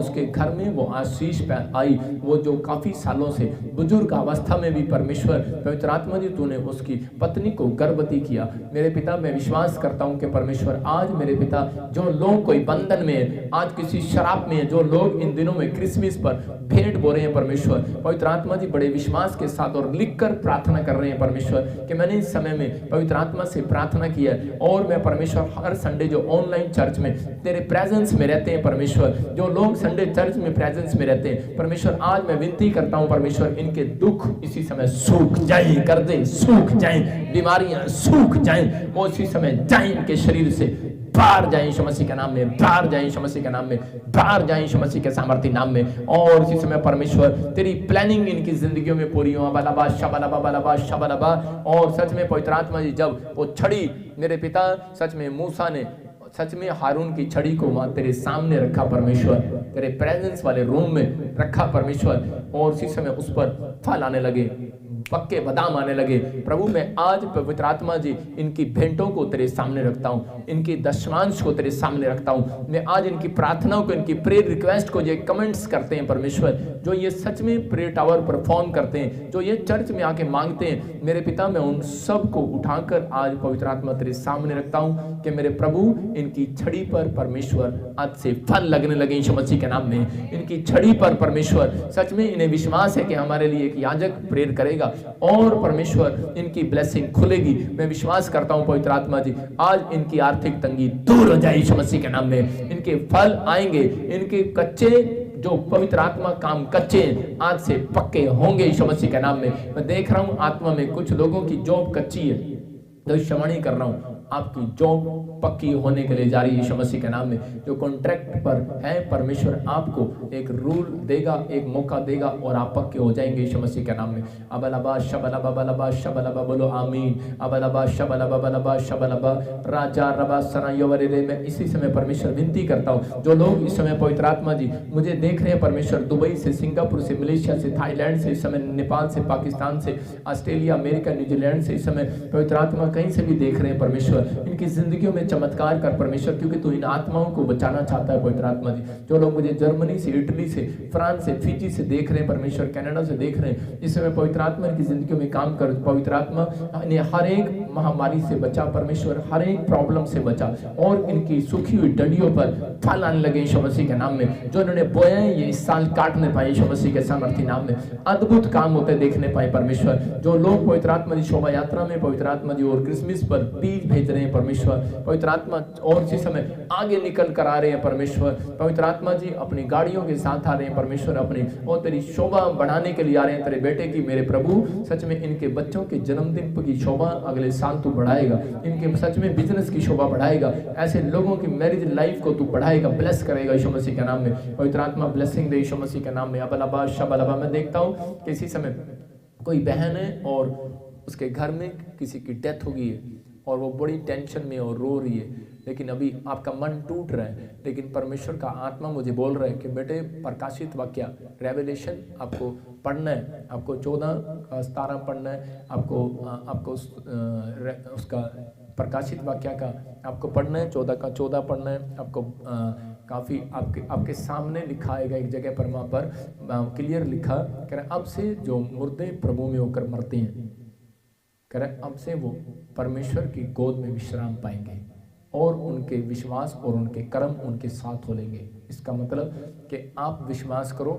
उसके घर में वो आशीष आई, वो जो काफी सालों से बुजुर्ग अवस्था में भी परमेश्वर पवित्र आत्मा जी तूने उसकी पत्नी को गर्भवती किया। मेरे पिता मैं विश्वास करता हूं कि परमेश्वर आज मेरे पिता जो लोग कोई बंधन में है, आज किसी शराब में है, जो लोग इन दिनों में क्रिसमस पर भेंट बो रहे हैं परमेश्वर, पवित्र आत्मा जी बड़े विश्वास के साथ और लिखकर प्रार्थना कर रहे हैं परमेश्वर कि मैंने इस समय में पवित्र आत्मा से प्रार्थना किया है और मैं परमेश्वर हर संडे जो ऑनलाइन चर्च में तेरे प्रेजेंस में रहते हैं परमेश्वर, जो लोग संडे चर्च में प्रेजेंस में रहते हैं परमेश्वर, आज मैं विनती करता हूं परमेश्वर इनके दुख इसी समय सूख जाए, कर दे सूख जाए, बीमारियां सूख जाए, वो इसी समय जाए इनके शरीर से बाहर जाए यीशु मसीह के नाम में, बाहर जाए यीशु मसीह के नाम में, बाहर जाए यीशु मसीह के सामर्थ्य नाम में। और इसी समय परमेश्वर तेरी प्लानिंग इनकी जिंदगियों में पूरी हो। बलाबा शबलाबा बलाबा शबलाबा। और सच में पवित्र आत्मा जी जब वो छड़ी मेरे पिता सच में मूसा ने सच में हारून की छड़ी को वहां तेरे सामने रखा परमेश्वर, तेरे प्रेजेंस वाले रूम में रखा परमेश्वर, और उसी समय उस पर फल आने लगे, पक्के बादाम आने लगे। प्रभु मैं आज पवित्र आत्मा जी इनकी भेंटों को तेरे सामने रखता हूँ, इनकी दशमांश को तेरे सामने रखता हूँ। मैं आज इनकी प्रार्थनाओं को, इनकी प्रेयर रिक्वेस्ट को, जो कमेंट्स करते हैं परमेश्वर, जो ये सच में प्रेयर टावर परफॉर्म करते हैं, जो ये चर्च में आके मांगते हैं मेरे पिता, मैं उन सब को उठाकर आज पवित्र आत्मा तेरे सामने रखता हूँ कि मेरे प्रभु इनकी छड़ी पर परमेश्वर आज से फल लगने लगे यीशु मसीह के नाम में। इनकी छड़ी पर परमेश्वर सच में इन्हें विश्वास है कि हमारे लिए एक याजक प्रेयर करेगा और परमेश्वर इनकी ब्लेसिंग खुलेगी। मैं विश्वास करता हूं पवित्र आत्मा जी आज इनकी आर्थिक तंगी दूर हो जाए यीशु मसीह के नाम में, इनके फल आएंगे, इनके कच्चे जो पवित्र आत्मा काम कच्चे आज से पक्के होंगे यीशु मसीह के नाम में। मैं देख रहा हूं आत्मा में कुछ लोगों की जॉब कच्ची है, भविष्यवाणी कर रहा हूं आपकी जॉब पक्की होने के लिए जा रही है यीशु मसीह के नाम में। जो कॉन्ट्रैक्ट पर है परमेश्वर आपको एक रूल देगा, एक मौका देगा और आप पक्के हो जाएंगे यीशु मसीह के नाम में। अबलबा शबलबा बलबा शबलबा बोलो आमीन। अबलबा शबलबा बलबा शबलबा राजा रबा सनायोवरे। मैं इसी समय परमेश्वर विनती करता हूँ जो लोग इस समय पवित्र आत्मा जी मुझे देख रहे हैं परमेश्वर, दुबई से, सिंगापुर से, मलेशिया से, थाईलैंड से, इस समय नेपाल से, पाकिस्तान से, ऑस्ट्रेलिया, अमेरिका, न्यूजीलैंड से, इस समय पवित्र आत्मा कहीं से भी देख रहे हैं परमेश्वर, इनकी जिंदगियों में चमत्कार कर परमेश्वर, क्योंकि तू इन आत्माओं को बचाना चाहता है पवित्र आत्मा जी। जो लोग मुझे जर्मनी से, इटली से, फ्रांस से, फिजी से देख रहे हैं परमेश्वर, कनाडा से देख रहे हैं, इस समय पवित्र आत्मा की जिंदगियों में काम कर। पवित्र आत्मा इन्हें हर एक महामारी से बचा परमेश्वर, हर एक प्रॉब्लम से बचा और इनकी सूखी हुई डंडियों पर फल आने लगे यीशु मसीह के नाम में। जो इन्होंने बोया है ये इस साल काटने पाए यीशु मसीह के सामर्थ्य नाम में। अद्भुत काम होते देखने पाए परमेश्वर। जो लोग पवित्र आत्मा जी शोभा यात्रा में पवित्र आत्मा जी और क्रिसमस पर बीज भेज रहे हैं परमेश्वर, पवित्र आत्मा और इसी समय आगे निकल कर आ रहे हैं परमेश्वर, पवित्र आत्मा जी अपनी गाड़ियों के साथ आ रहे हैं परमेश्वर, अपनी और तेरी शोभा बढ़ाने के लिए आ रहे हैं तेरे बेटे की। मेरे प्रभु सच में इनके बच्चों के जन्मदिन की शोभा अगले साल तू बढ़ाएगा, इनके सच में बिजनेस की शोभा बढ़ाएगा, ऐसे लोगों की मैरिज लाइफ को तू बढ़ाएगा, ब्लेस करेगा यीशु मसीह के नाम में। पवित्र आत्मा ब्लेसिंग दे यीशु मसीह के नाम में। अबलबा शबलबा। मैं देखता हूँ कि इसी समय कोई बहन है और उसके घर में किसी की डेथ हो गई है और वो बड़ी टेंशन में और रो रही है, लेकिन अभी आपका मन टूट रहा है, लेकिन परमेश्वर का आत्मा मुझे बोल रहा है कि बेटे प्रकाशित वाक्य रेवलेशन आपको पढ़ना है, आपको 14:17 पढ़ना है, आपको उसका प्रकाशित वाक्य का आपको पढ़ना है, 14 का 14 पढ़ना है आपको। काफ़ी आपके सामने लिखा है एक जगह पर, वहाँ पर क्लियर लिखा कह रहा अब से जो मुर्दे प्रभु में होकर मरते हैं, कह रहा अब से वो परमेश्वर की गोद में विश्राम पाएंगे और उनके विश्वास और उनके कर्म उनके साथ हो लेंगे। इसका मतलब कि आप विश्वास करो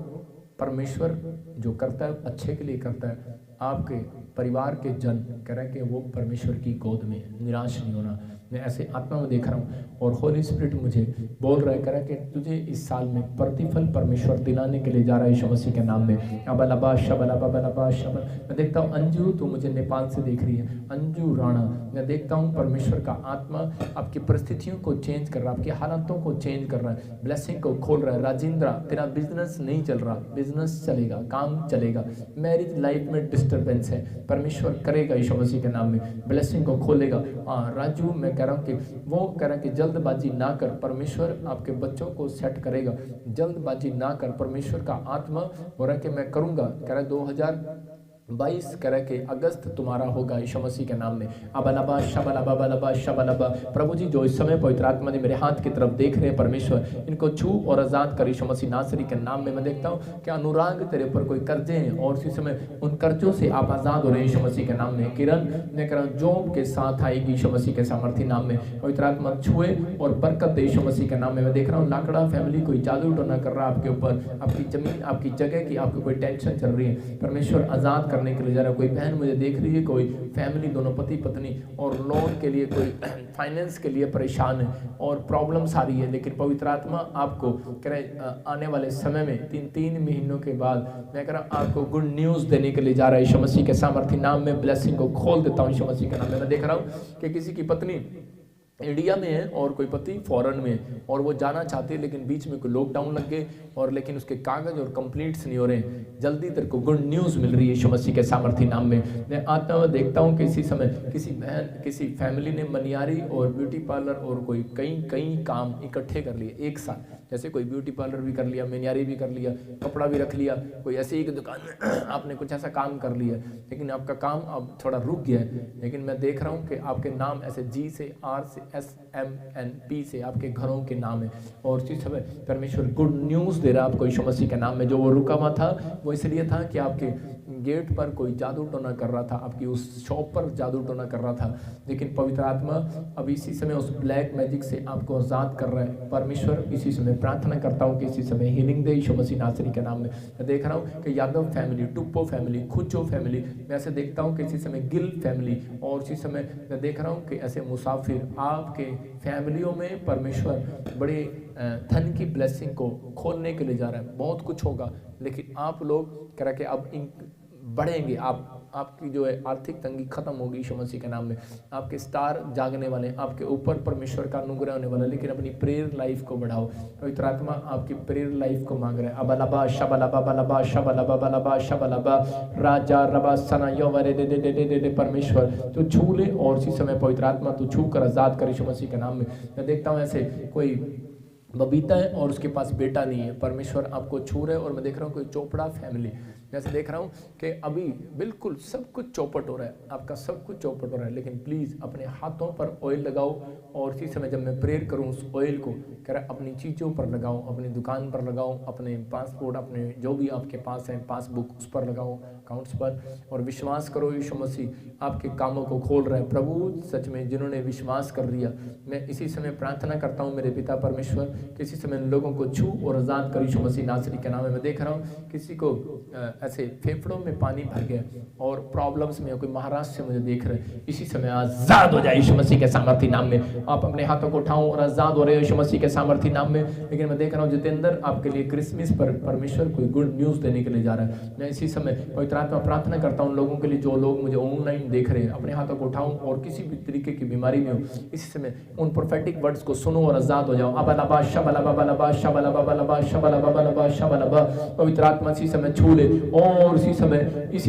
परमेश्वर जो करता है अच्छे के लिए करता है। आपके परिवार के जन कह रहे हैं कि वो परमेश्वर की गोद में निराश नहीं होना। मैं ऐसे आत्मा में देख रहा हूँ और होली स्पिरिट मुझे बोल रहा है, कह रहा है कि तुझे इस साल में प्रतिफल परमेश्वर दिलाने के लिए जा रहा है यीशु मसीह के नाम में। अबलबा शबलबा बलबा शबल। मैं देखता हूँ अंजू, तो मुझे नेपाल से देख रही है, अंजू राणा। मैं देखता हूँ परमेश्वर का आत्मा आपकी परिस्थितियों को चेंज कर रहा है, आपकी हालातों को चेंज कर रहा है, ब्लेसिंग को खोल रहा है। राजेंद्रा, तेरा बिजनेस नहीं चल रहा, बिजनेस चलेगा, काम चलेगा। मैरिज लाइफ में डिस्टर्बेंस है, परमेश्वर करेगा यीशु मसीह के नाम में, ब्लेसिंग को खोलेगा। हाँ राजू, मैं कह रहा हूँ कि वो कह रहा है कि जल्दबाजी ना कर, परमेश्वर आपके बच्चों को सेट करेगा। जल्दबाजी ना कर, परमेश्वर का आत्मा हो रहा है कि मैं करूँगा। कह रहा है 22 करे के अगस्त तुम्हारा होगा यीशु मसीह के नाम में। अबलबा शबलबा बलबा शबलबा। प्रभु जी जो इस समय पवित्र आत्मा जी मेरे हाथ की तरफ देख रहे हैं परमेश्वर, इनको छू और आज़ाद कर यीशु मसीह नासरी के नाम में। मैं देखता हूँ कि अनुराग तेरे ऊपर कोई कर्जे हैं और इसी समय उन कर्जों से आप आज़ाद हो रहे हैं यीशु मसीह के नाम में। किरण मैं कह रहा हूँ जॉब के साथ आएगी यीशु मसीह के सामर्थ्य नाम में। पवित्र आत्मा छुए और बरकत दे यीशु मसीह के नाम में। मैं देख रहा हूँ लाकड़ा फैमिली कोई जादू टोना कर रहा है आपके ऊपर, आपकी जमीन आपकी जगह की आपको कोई टेंशन चल रही है, परमेश्वर आज़ाद करने के लिए जा रहा है। कोई बहन मुझे देख रही है, कोई फैमिली दोनों पति पत्नी और लोन के लिए कोई फाइनेंस के लिए परेशान है और प्रॉब्लम्स आ रही है, लेकिन पवित्र आत्मा आपको कह रहे आने वाले समय में तीन महीनों के बाद मैं कह रहा हूँ आपको गुड न्यूज़ देने के लिए जा रहा है यीशु मसीह के सामर्थ्य नाम में। ब्लेसिंग को खोल देता हूँ यीशु मसीह के नाम में। मैं देख रहा हूँ कि किसी की पत्नी इंडिया में है और कोई पति फॉरेन में है और वो जाना चाहती है, लेकिन बीच में कोई लॉकडाउन लग गए और लेकिन उसके कागज और कंप्लीट्स नहीं हो रहे हैं। जल्दी तेरे को गुड न्यूज़ मिल रही है यीशु मसीह के सामर्थ्य नाम में। मैं आता हुआ देखता हूँ कि इसी समय किसी बहन किसी फैमिली ने मनियारी और ब्यूटी पार्लर और कोई कई काम इकट्ठे कर लिए एक साथ। जैसे कोई ब्यूटी पार्लर भी कर लिया, मनियारी भी कर लिया, कपड़ा भी रख लिया, कोई ऐसे ही दुकान में आपने कुछ ऐसा काम कर लिया, लेकिन आपका काम अब थोड़ा रुक गया है। लेकिन मैं देख रहा हूँ कि आपके नाम ऐसे जी से आर से SMNP से आपके घरों के नाम है और इसी समय परमेश्वर गुड न्यूज़ दे रहा है आपको यीशु मसीह के नाम में। जो वो रुका हुआ था वो इसलिए था कि आपके गेट पर कोई जादू टोना कर रहा था, आपकी उस शॉप पर जादू टोना कर रहा था, लेकिन पवित्र आत्मा अब इसी समय उस ब्लैक मैजिक से आपको आज़ाद कर रहा है। परमेश्वर इसी समय प्रार्थना करता हूँ कि इसी समय हीलिंग दे यीशु मसीह नासरी के नाम में। मैं देख रहा हूँ कि यादव फैमिली, टुप्पो फैमिली, खुचो फैमिली, मैं ऐसे देखता हूँ कि इसी समय गिल फैमिली और इसी समय मैं देख रहा हूँ कि ऐसे मुसाफिर आपके फैमिलियों में परमेश्वर बड़े धन की ब्लेसिंग को खोलने के लिए जा रहा है। बहुत कुछ होगा, लेकिन आप लोग कह रहे कि अब इन बढ़ेंगे, आपकी जो है आर्थिक तंगी खत्म होगी यीशु मसीह के नाम में। आपके स्टार जागने वाले, आपके ऊपर परमेश्वर का अनुग्रह होने वाला, लेकिन अपनी प्रेयर लाइफ को बढ़ाओ। पवित्र आत्मा आपकी प्रेयर लाइफ को मांग रहा है। अबलबा शबलबा बलबा शबलबा बलबा शबलबा राजा रबा सना योवरे दे परमेश्वर तो छू ले और इसी समय पवित्र आत्मा तो छू कर आजाद कर यीशु मसीह के नाम में। मैं देखता हूँ ऐसे कोई बबीता है और उसके पास बेटा नहीं है, परमेश्वर आपको छू रहे। और मैं देख रहा हूँ कोई चोपड़ा फैमिली, जैसे देख रहा हूँ कि अभी बिल्कुल सब कुछ चौपट हो रहा है, आपका सब कुछ चौपट हो रहा है, लेकिन प्लीज़ अपने हाथों पर ऑयल लगाओ और इसी समय जब मैं प्रेयर करूँ उस ऑयल को कह रहा अपनी चीज़ों पर लगाओ, अपनी दुकान पर लगाओ, अपने पासपोर्ट, अपने जो भी आपके पास है पासबुक उस पर लगाओ, अकाउंट्स पर, और विश्वास करो यीशु मसीह आपके कामों को खोल रहा है। प्रभु सच में जिन्होंने विश्वास कर लिया, मैं इसी समय प्रार्थना करता हूँ मेरे पिता परमेश्वर कि इसी समय लोगों को छू और आज़ाद कर यीशु मसीह नासरी के नाम में। मैं देख रहा हूँ किसी को ऐसे फेफड़ों में पानी भर गया और प्रॉब्लम्स में, कोई महाराष्ट्र से मुझे देख रहे हैं, इसी समय आजाद हो जाए यीशु मसीह के सामर्थ्य नाम में। आप अपने हाथों को उठाओ और आजाद हो रहे हो यीशु मसीह के सामर्थ्य नाम में। लेकिन मैं देख रहा हूँ जितेंद्र आपके लिए क्रिसमस पर परमेश्वर कोई गुड न्यूज़ देने के लिए जा रहा है। मैं इसी समय पवित्र आत्मा प्रार्थना करता हूँ लोगों के लिए, जो लोग मुझे ऑनलाइन देख रहे हैं, अपने हाथों को उठाऊं और किसी भी तरीके की बीमारी में हो, इसी समय उन प्रोफेटिक वर्ड्स को सुनो और आजाद हो जाओ। अबलबा शबलबा बलबा शबलबा बलबा शबलबा बलबा शबलबा पवित्र आत्मा इसी समय छू ले और इसी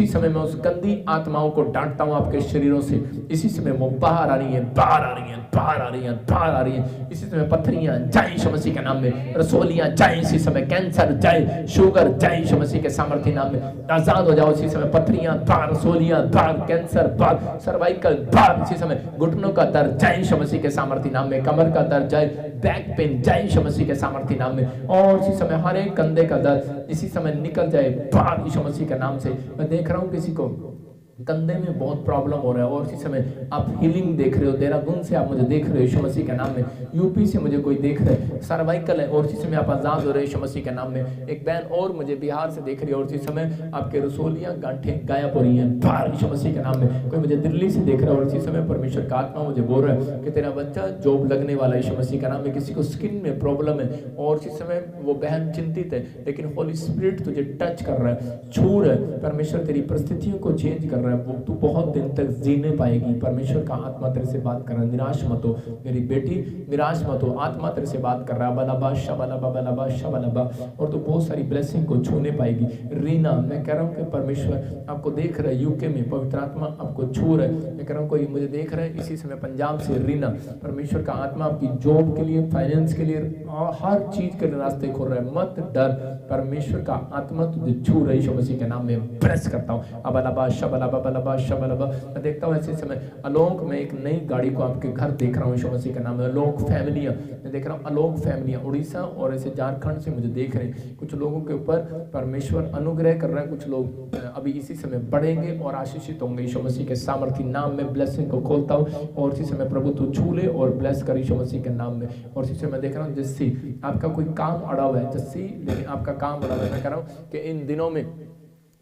समय मैं उस गंदी आत्माओं को डांटता हूं आपके शरीरों से। इसी समय वो बाहर आ रही है, बाहर आ रही है, बाहर आ रही है, बाहर आ रही है। इसी समय पत्थरियां जाए यीशु मसीह के नाम में, रसोलियां जाए इसी समय, कैंसर जाए, शुगर जाए यीशु मसीह के सामर्थ्य नाम में। आजाद हो जाओ इसी समय, पत्थरियां बाहर, रसोलियां बाहर, कैंसर बाहर, सर्वाइकल बाहर इसी समय, घुटनों का दर्द जाए यीशु मसीह के सामर्थ्य नाम में, कमर का दर्द जाए, बैक पेन जाए यीशु मसीह के सामर्थ्य नाम में, और इसी समय हर एक कंधे का दर्द इसी समय निकल जाए बाहर यीशु मसीह के नाम से। मैं देख रहा हूँ किसी को कंधे में बहुत प्रॉब्लम हो रहा है और इसी समय आप हीलिंग देख रहे हो। देहरादून से आप मुझे देख रहे हो यीशु मसीह के नाम में, यूपी से मुझे कोई देख रहे है, सर्वाइकल है और इसी समय आप आजाद हो रहे हो यीशु मसीह के नाम में। एक बहन और मुझे बिहार से देख रही है और इसी समय आपके रसोलियां गांठें गायब हो रही हैं बाहर यीशु मसीह के नाम में। कोई मुझे दिल्ली से देख रहा है और इसी समय परमेश्वर का आत्मा मुझे बोल रहा है कि तेरा बच्चा जॉब लगने वाला यीशु मसीह का नाम में। किसी को स्किन में प्रॉब्लम है और इसी समय वो बहन चिंतित है, लेकिन होली स्पिरिट तुझे टच कर रहा है, छू रहा है। परमेश्वर तेरी परिस्थितियों को चेंज कर रहा रहा है, वो तू बहुत दिन तक जीने पाएगी। परमेश्वर का आत्मा तेरे से बात कर रहा है, निराश मत हो मेरी बेटी, निराश मत हो। आत्मा तेरे से बात कर रहा है, बलाबा शबलाबा बलाबा शबलाबा, और तू बहुत सारी ब्लेसिंग को छूने पाएगी। रीना, मैं कह रहा हूँ कि परमेश्वर आपको देख रहा है, यूके में पवित्र आत्मा आपको छू रहा है। मैं कह रहा हूँ कोई मुझे देख रहा है इसी समय पंजाब से, रीना, परमेश्वर का आत्मा आपकी जॉब के लिए, फाइनेंस के लिए, हर चीज के लिए रास्ते खोल रहा है। मत डर, परमेश्वर का आत्मा तुझे छू रही है। मसीह के नाम में प्रेस करता हूँ, अबलाबा शबलाबा बलाबा शबलाबा। मैं देखता हूँ ऐसे समय अलोक में एक नई गाड़ी को आपके घर देख रहा हूँ यीशु मसीह के नाम में। अलोक फैमिलियाँ मैं देख रहा हूँ, अलोक फैमिलियाँ उड़ीसा और ऐसे झारखंड से मुझे देख रहे हैं। कुछ लोगों के ऊपर परमेश्वर अनुग्रह कर रहे हैं, कुछ लोग अभी इसी समय बढ़ेंगे और आशीषित होंगे यीशु मसीह के सामर्थ्य नाम में। ब्लेसिंग को खोलता हूँ और इसी समय प्रभु तू छू ले और ब्लेस कर यीशु मसीह के नाम में। और इसी समय मैं देख रहा हूँ जस्सी, आपका कोई काम अड़ा हुआ है जस्सी, लेकिन आपका काम अड़ा हुआ है। मैं कह रहा हूँ कि इन दिनों में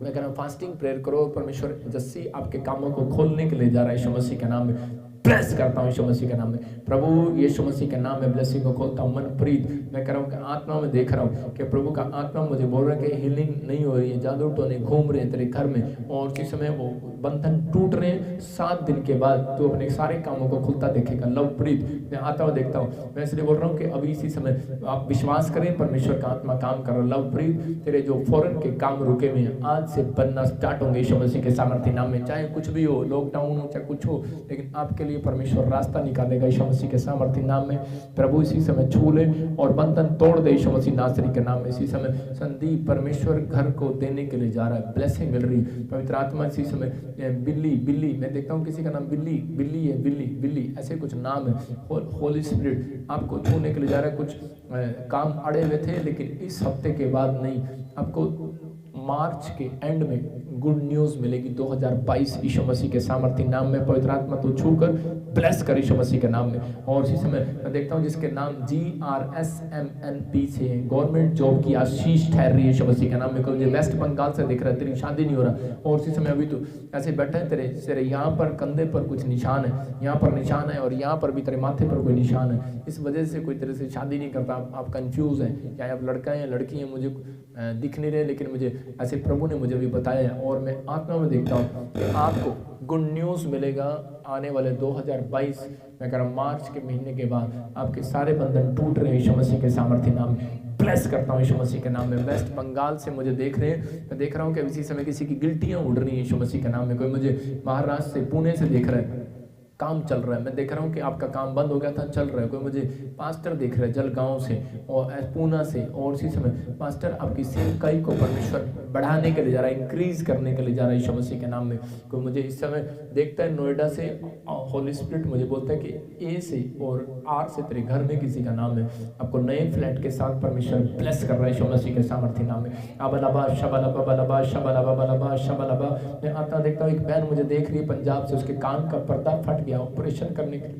मैं कह रहा हूँ फास्टिंग प्रेयर करो, परमेश्वर जस्सी आपके कामों को खोलने के लिए जा रहा है यीशु मसीह के नाम में। प्रेस करता हूँ यीशु मसीह के नाम में, प्रभु यीशु मसीह के नाम में ब्लेसिंग को खोलता हूँ। मनप्रीत, मैं कह रहा हूँ कि आत्मा में देख रहा हूँ कि प्रभु का आत्मा मुझे बोल रहा है कि हीलिंग नहीं हो रही है, जादू टोने घूम रहे हैं तेरे घर में और उसी समय वो बंधन टूट रहे हैं। 7 दिन के बाद तो अपने सारे कामों को खुलता देखेगा। लवप्रीत, मैं आता हुआ देखता हूँ, मैं इसलिए बोल रहा हूँ कि अभी इसी समय आप विश्वास करें, परमेश्वर का आत्मा काम कर रहा है। लवप्रीत, तेरे जो फॉरेन के काम रुके हुए हैं आज से बनना स्टार्ट होंगे यीशु मसीह के सामर्थ्य नाम में। चाहे कुछ भी हो, लॉकडाउन हो चाहे कुछ हो, लेकिन आपके लिए परमेश्वर रास्ता निकालेगा यीशु मसीह के सामर्थ्य नाम में। प्रभु इसी समय छू ले और बंधन तोड़ दे यीशु मसीह नासरी के नाम में। इसी समय संदीप, परमेश्वर घर को देने के लिए जा रहा है, ब्लेसिंग मिल रही है। पवित्र आत्मा इसी समय बिल्ली, बिल्ली, मैं देखता हूँ किसी का नाम बिल्ली, बिल्ली है, बिल्ली, बिल्ली, ऐसे कुछ नाम है। होली स्पिरिट आपको छूने के लिए जा रहा है। कुछ काम अड़े हुए थे लेकिन इस हफ्ते के बाद नहीं, आपको मार्च के एंड में गुड न्यूज मिलेगी। 2022 यीशु मसीह के सामर्थ्य नाम में। पवित्र आत्मा तो छूकर ब्लेस कर यीशु मसीह के नाम में। और इसी समय मैं देखता हूँ जिसके नाम GRSMNP से गवर्नमेंट जॉब की आशीष ठहर रही है यीशु मसीह के नाम में। मुझे वेस्ट बंगाल से दिख रहा है, तेरी शादी नहीं हो रहा और इसी समय अभी तो ऐसे बैठा है, तेरे यहाँ पर कंधे पर कुछ निशान है, यहाँ पर निशान है और यहाँ पर भी तेरे माथे पर कोई निशान है। इस वजह से कोई तेरे से शादी नहीं करता, आप कंफ्यूज हैं, चाहे आप लड़का है या लड़की है, मुझे दिख नहीं रहे, लेकिन मुझे ऐसे प्रभु ने मुझे भी बताया और मैं आत्मा में देखता हूँ कि आपको गुड न्यूज़ मिलेगा आने वाले 2022। मैं कह रहा हूँ मार्च के महीने के बाद आपके सारे बंधन टूट रहे हैं यीशु मसीह के सामर्थ्य नाम में। ब्लेस करता हूँ यीशु मसीह के नाम में। वेस्ट बंगाल से मुझे देख रहे हैं, मैं देख रहा हूँ कि इसी समय किसी की गिल्टियाँ उड़ रही हैं यीशु मसीह के नाम में। कोई मुझे महाराष्ट्र से, पुणे से देख रहा है, काम चल रहा है। मैं देख रहा हूँ कि आपका काम बंद हो गया था, चल रहा है। कोई मुझे पास्टर देख रहा है जलगांव से और पूना से और इसी समय पास्टर आपकी सेवकाई को परमेश्वर बढ़ाने के लिए जा रहा है, इंक्रीज करने के लिए जा रहा है यीशु मसीह के नाम में। कोई मुझे इस समय देखता है नोएडा से, होली स्पिरिट मुझे बोलता है कि A से और R से तेरे घर में किसी का नाम है, आपको नए फ्लैट के साथ परमेश्वर ब्लेस कर रहा है यीशु मसीह के सामर्थ्य नाम में। अबलाबा शबलाबा बलाबा शबलाबा बलाबा शबलाबा। मैं आता देखता हूँ एक बहन मुझे देख रही है पंजाब से, उसके कान का पर्दा फट गया, ऑपरेशन करने के लिए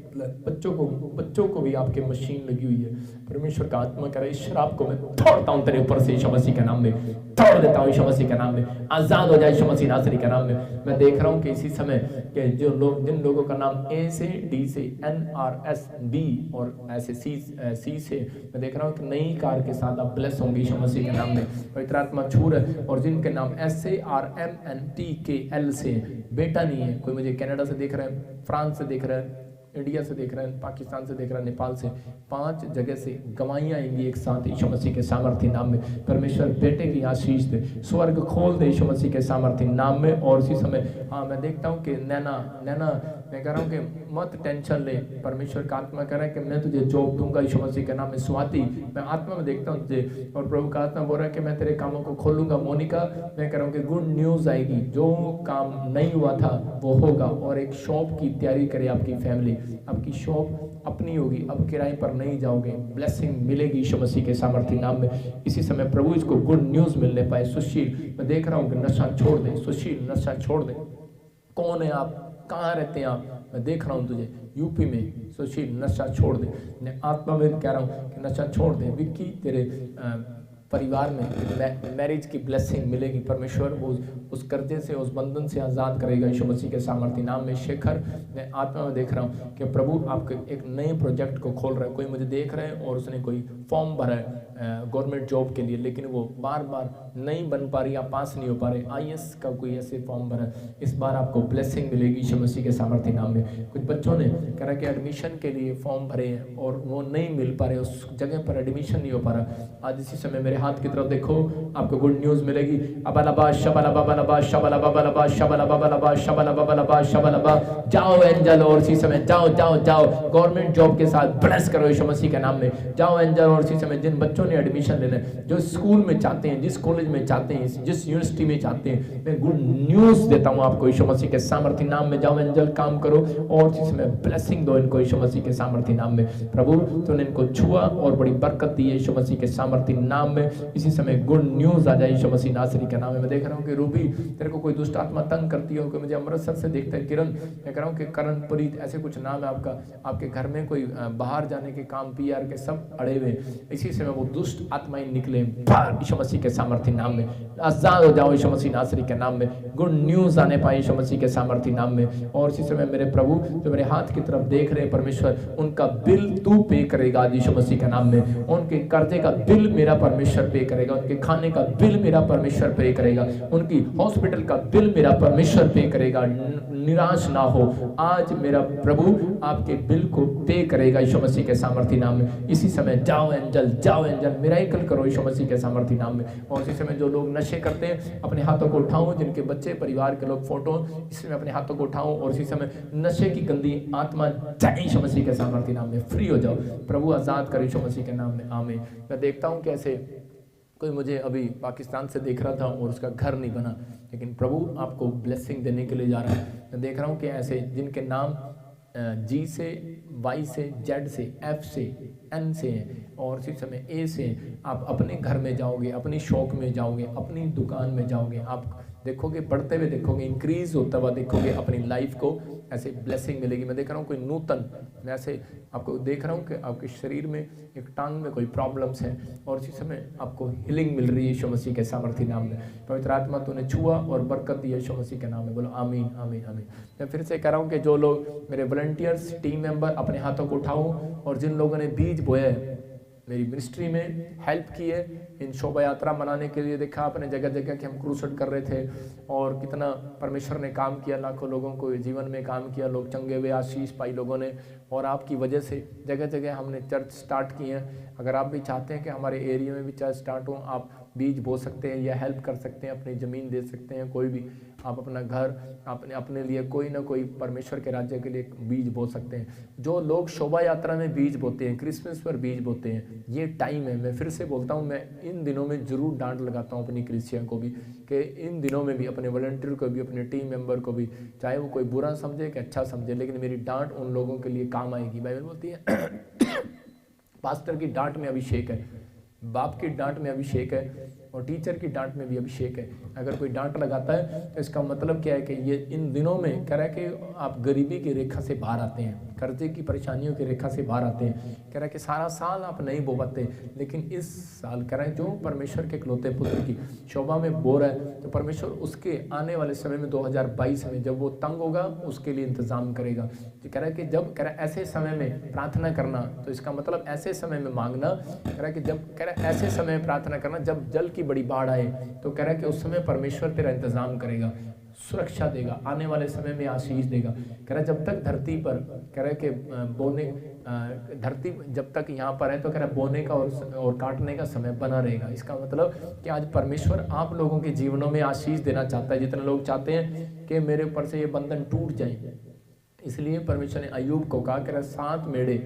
बच्चों को भी आपके मशीन लगी हुई है। परमेश्वर का आत्मा कह रहा है इस शराब को मैं तोड़ता हूँ तेरे ऊपर से यीशु मसीह के नाम में, तोड़ देता हूँ यीशु मसीह के नाम में। आजाद हो जाए यीशु मसीह नासरी के नाम में। मैं देख रहा हूँ कि इसी समय के जो लोग, जिन लोगों का नाम A से, D से, NRS, B और ऐसे C से, मैं देख रहा हूँ कि नई कार के साथ आप ब्लेस होंगे यीशु मसीह के नाम में। पवित्र आत्मा छू रहा है। और जिनके नाम S से, RMNTKL से, बेटा नहीं है, कोई मुझे कनाडा से देख रहा है, फ्रांस से देख रहा है, इंडिया से देख रहा है, पाकिस्तान से देख रहा है, नेपाल से, 5 जगह से गवाहियाँ आएंगी एक साथ यीशु मसीह के सामर्थ्य नाम में। परमेश्वर बेटे की आशीष दे, स्वर्ग खोल दे यीशु मसीह के सामर्थ्य नाम में। और इसी समय मैं देखता हूँ कि नैना मैं कह रहा हूँ कि मत टेंशन ले, परमेश्वर का आत्मा कह रहा है कि मैं तुझे जॉब दूंगा यीशु मसीह के नाम में। स्वाति, मैं आत्मा में देखता हूँ तुझे और प्रभु का आत्मा बोल रहा है कि मैं तेरे कामों को खोलूंगा। मोनिका, मैं कह रहा हूँ कि गुड न्यूज आएगी, जो काम नहीं हुआ था वो होगा। और एक शॉप की तैयारी करे आपकी फैमिली, आपकी शॉप अपनी होगी, अब किराए पर नहीं जाओगे, ब्लेसिंग मिलेगी यीशु मसीह के सामर्थ्य नाम में। इसी समय प्रभु इसको गुड न्यूज मिलने पाए। सुशील, मैं देख रहा हूँ कि नशा छोड़ दे, सुशील नशा छोड़ दे। कौन है आप, कहाँ रहते हैं आप, मैं देख रहा हूँ तुझे यूपी में। सुशील नशा छोड़ दे, मैं आत्मा में कह रहा हूँ कि नशा छोड़ दे। विक्की, तेरे परिवार में मैरिज की ब्लेसिंग मिलेगी, परमेश्वर वो उस कर्जे से, उस बंधन से आज़ाद करेगा यीशु मसीह के सामर्थ्य नाम में। शेखर, मैं आत्मा में देख रहा हूँ कि प्रभु आपके एक नए प्रोजेक्ट को खोल रहा है। कोई मुझे देख रहा है और उसने कोई फॉर्म भरा है गवर्नमेंट जॉब के लिए, लेकिन वो बार बार नहीं बन पा रही, आप पास नहीं हो पा रहे, आईएएस का कोई ऐसे फॉर्म भरा, इस बार आपको ब्लेसिंग मिलेगी यीशु मसीह के सामर्थ्य नाम में। कुछ बच्चों ने कह रहा कि एडमिशन के लिए फॉर्म भरे हैं और वो नहीं मिल पा रहे, उस जगह पर एडमिशन नहीं हो पा रहा, आज इसी समय मेरे हाथ की तरफ देखो, आपको गुड न्यूज़ मिलेगी। अबलबा शबलबा बलबा शबलबा बलबा शबलबा बलबा शबलबा बलबा शबलबा, जाओ एंजल और इसी समय जाओ जाओ जाओ गवर्नमेंट जॉब के साथ ब्लेस करो यीशु मसीह के नाम में। जाओ एंजल और इसी समय जिन बच्चों ने एडमिशन लेना है, जो स्कूल में चाहते हैं, जिस कॉलेज में चाहते हैं, जिस यूनिवर्सिटी में चाहते हैं, मैं गुड न्यूज़ देता हूँ आपको यीशु मसीह के सामर्थ्य नाम में। जाओ एंजल काम करो और इसी समय ब्लेसिंग दो इनको यीशु मसीह के सामर्थ्य नाम में। प्रभु तूने इनको छुआ और बड़ी बरकत दी है यीशु मसीह के सामर्थ्य नाम में। इसी समय गुड न्यूज़ आ जाए यीशु मसीह नासरी के नाम में। मैं देख रहा हूँ कि रूबी तेरे को कोई दुष्ट आत्मा तंग करती है, कि मुझे अमृतसर से देखता है किरण, मैं कह रहा हूँ कि करणप्रीत ऐसे कुछ नाम है आपका, आपके घर में कोई बाहर जाने के काम पीआर के सब अड़े हुए, इसी समय वो दुष्ट आत्माएं निकले यीशु मसीह के सामर्थ्य नाम में। आजाद हो जाओ यीशु मसीह नासरी के नाम में। गुड न्यूज़ आने पाए यीशु मसीह के सामर्थ्य नाम में। और इसी समय मेरे प्रभु जो मेरे हाथ की तरफ देख रहे परमेश्वर, उनका बिल तू पे करेगा यीशु मसीह के नाम में। उनके कर्जे का बिल मेरा परमेश्वर पे करेगा, उनके खाने का बिल मेरा परमेश्वर पे करेगा, उनकी हॉस्पिटल का बिल मेरा परमेश्वर पे करेगा। निराश ना हो, आज मेरा प्रभु आपके बिल को पे करेगा यीशु मसीह के सामर्थ्य नाम में। इसी समय जाओ एंजल मिराकल करो यीशु मसीह के सामर्थ्य नाम में। और इसी समय जो लोग नशे करते हैं अपने हाथों को उठाओ, जिनके बच्चे परिवार के लोग फोटो, इसमें अपने हाथों को उठाओ और इसी समय नशे की गंदी आत्मा जाए यीशु मसीह के सामर्थ्य नाम में, फ्री हो जाओ। प्रभु आजाद करे यीशु मसीह के नाम में, आमीन। मैं देखता हूँ कैसे कोई मुझे अभी पाकिस्तान से देख रहा था और उसका घर नहीं बना, लेकिन प्रभु आपको ब्लेसिंग देने के लिए जा रहा है। मैं देख रहा हूँ कि ऐसे जिनके नाम जी से, वाई से, जेड से, एफ से, एन से हैं और इसी समय ए से हैं, आप अपने घर में जाओगे, अपनी शॉप में जाओगे, अपनी दुकान में जाओगे, आप देखोगे बढ़ते हुए, देखोगे इंक्रीज होता हुआ, देखोगे अपनी लाइफ को ऐसे ब्लेसिंग मिलेगी। मैं देख रहा हूँ कोई नूतन, मैं ऐसे आपको देख रहा हूँ कि आपके शरीर में एक टांग में कोई प्रॉब्लम्स है और इसी समय आपको हीलिंग मिल रही है यीशु मसीह के सामर्थ्य नाम में। पवित्र आत्मा तूने छुआ और बरकत दी यीशु मसीह के नाम में, बोलो आमीन आमीन आमीन। मैं फिर से कह रहा हूँ कि जो लोग मेरे वॉलंटियर्स, टीम मेंबर, अपने हाथों को उठाओ और जिन लोगों ने बीज बोया है, मेरी मिनिस्ट्री में हेल्प की है, इन शोभा यात्रा मनाने के लिए देखा अपने जगह जगह कि हम क्रूसेड कर रहे थे और कितना परमेश्वर ने काम किया, लाखों लोगों को जीवन में काम किया, लोग चंगे हुए, आशीष पाई लोगों ने। और आपकी वजह से जगह जगह हमने चर्च स्टार्ट किए हैं। अगर आप भी चाहते हैं कि हमारे एरिया में भी चर्च स्टार्ट हो, आप बीज बो सकते हैं या हेल्प कर सकते हैं, अपनी ज़मीन दे सकते हैं, कोई भी आप अपना घर अपने लिए कोई ना कोई परमेश्वर के राज्य के लिए बीज बो सकते हैं। जो लोग शोभा यात्रा में बीज बोते हैं, क्रिसमस पर बीज बोते हैं, ये टाइम है। मैं फिर से बोलता हूँ, मैं इन दिनों में ज़रूर डांट लगाता हूँ अपनी क्रिश्चियन को भी कि इन दिनों में भी अपने वॉलंटियर को भी, अपने टीम मेंबर को भी, चाहे वो कोई बुरा समझे कि अच्छा समझे, लेकिन मेरी डांट उन लोगों के लिए काम आएगी। बाइबल बोलती है पास्टर की डांट में अभिषेक है, बाप की डांट में अभिषेक है और टीचर की डांट में भी अभिषेक है। अगर कोई डांट लगाता है तो इसका मतलब क्या है कि ये इन दिनों में कह रहा है कि आप गरीबी की रेखा से बाहर आते हैं, कर्जे की परेशानियों की रेखा से बाहर आते हैं। कह रहा है कि सारा साल आप नहीं बो पाते, लेकिन इस साल कह रहा है जो परमेश्वर के इकलौते पुत्र की शोभा में बो रहा है, तो परमेश्वर उसके आने वाले समय में 2022 में जब वो तंग होगा उसके लिए इंतजाम करेगा। तो कह रहा है कि जब कह रहा है ऐसे समय में प्रार्थना करना, तो इसका मतलब ऐसे समय में मांगना। कह रहा है कि जब कह रहा है ऐसे समय में प्रार्थना करना जब जल की बड़ी बाढ़ आए, तो कह रहा है कि उस समय परमेश्वर तेरा इंतजाम करेगा, सुरक्षा देगा, आने वाले समय में आशीष देगा। कह रहा है जब तक धरती पर, कह रहा है कि बोने धरती जब तक यहाँ पर है, तो कह रहा है बोने का और काटने का समय बना रहेगा। इसका मतलब कि आज परमेश्वर आप लोगों के जीवनों में आशीष देना चाहता है। जितने लोग चाहते हैं कि मेरे ऊपर से ये बंधन टूट जाए, इसलिए परमेश्वर ने अय्यूब को कहा, कह रहा 7 मेढ़े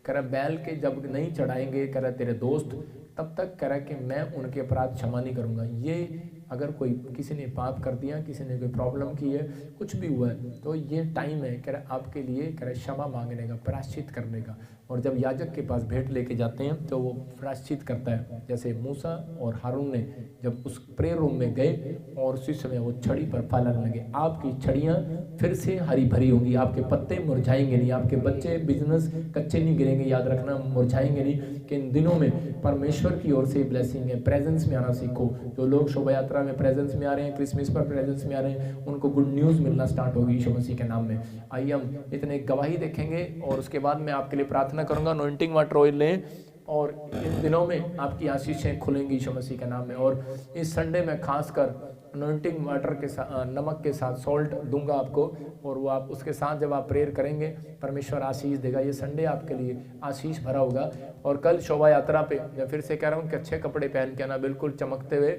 कह रहा बैल के जब नहीं चढ़ाएंगे कह रहा तेरे दोस्त, तब तक कह रहा कि मैं उनके अपराध क्षमा नहीं करूँगा। ये अगर कोई किसी ने पाप कर दिया, किसी ने कोई प्रॉब्लम की है, कुछ भी हुआ है, तो ये टाइम है कह रहा आपके लिए कह रहा क्षमा मांगने का, प्रायश्चित करने का। और जब याजक के पास भेंट लेके जाते हैं तो वो प्रायश्चित करता है। जैसे मूसा और हारून ने जब उस प्रेयर रूम में गए और उसी समय वो छड़ी पर फैलने लगे। आपकी छड़ियाँ फिर से हरी भरी होंगी, आपके पत्ते मुरझाएंगे नहीं, आपके बच्चे बिजनेस कच्चे नहीं गिरेंगे, याद रखना मुरझाएंगे नहीं। कि इन दिनों में परमेश्वर की ओर से ब्लेसिंग है। प्रेजेंस में आना सीखो। जो लोग शोभा यात्रा में प्रेजेंस में आ रहे हैं, क्रिसमस पर प्रेजेंस में आ रहे हैं, उनको गुड न्यूज़ मिलना स्टार्ट होगी यीशु मसीह के नाम में। आइए हम इतने गवाही देखेंगे और उसके बाद मैं आपके लिए प्रार्थना करूंगा। अनॉइंटिंग वाटर ऑयल लें और इन दिनों में आपकी आशीषें खुलेंगी यीशु मसीह के नाम में। और इस संडे में खासकर अनॉइंटिंग वाटर के साथ, नमक के साथ सॉल्ट दूंगा आपको, और वो आप उसके साथ जब आप प्रेयर करेंगे परमेश्वर आशीष देगा। ये संडे आपके लिए आशीष भरा होगा। और कल शोभा यात्रा पे मैं फिर से कह रहा हूँ कि अच्छे कपड़े पहन के आना, बिल्कुल चमकते हुए,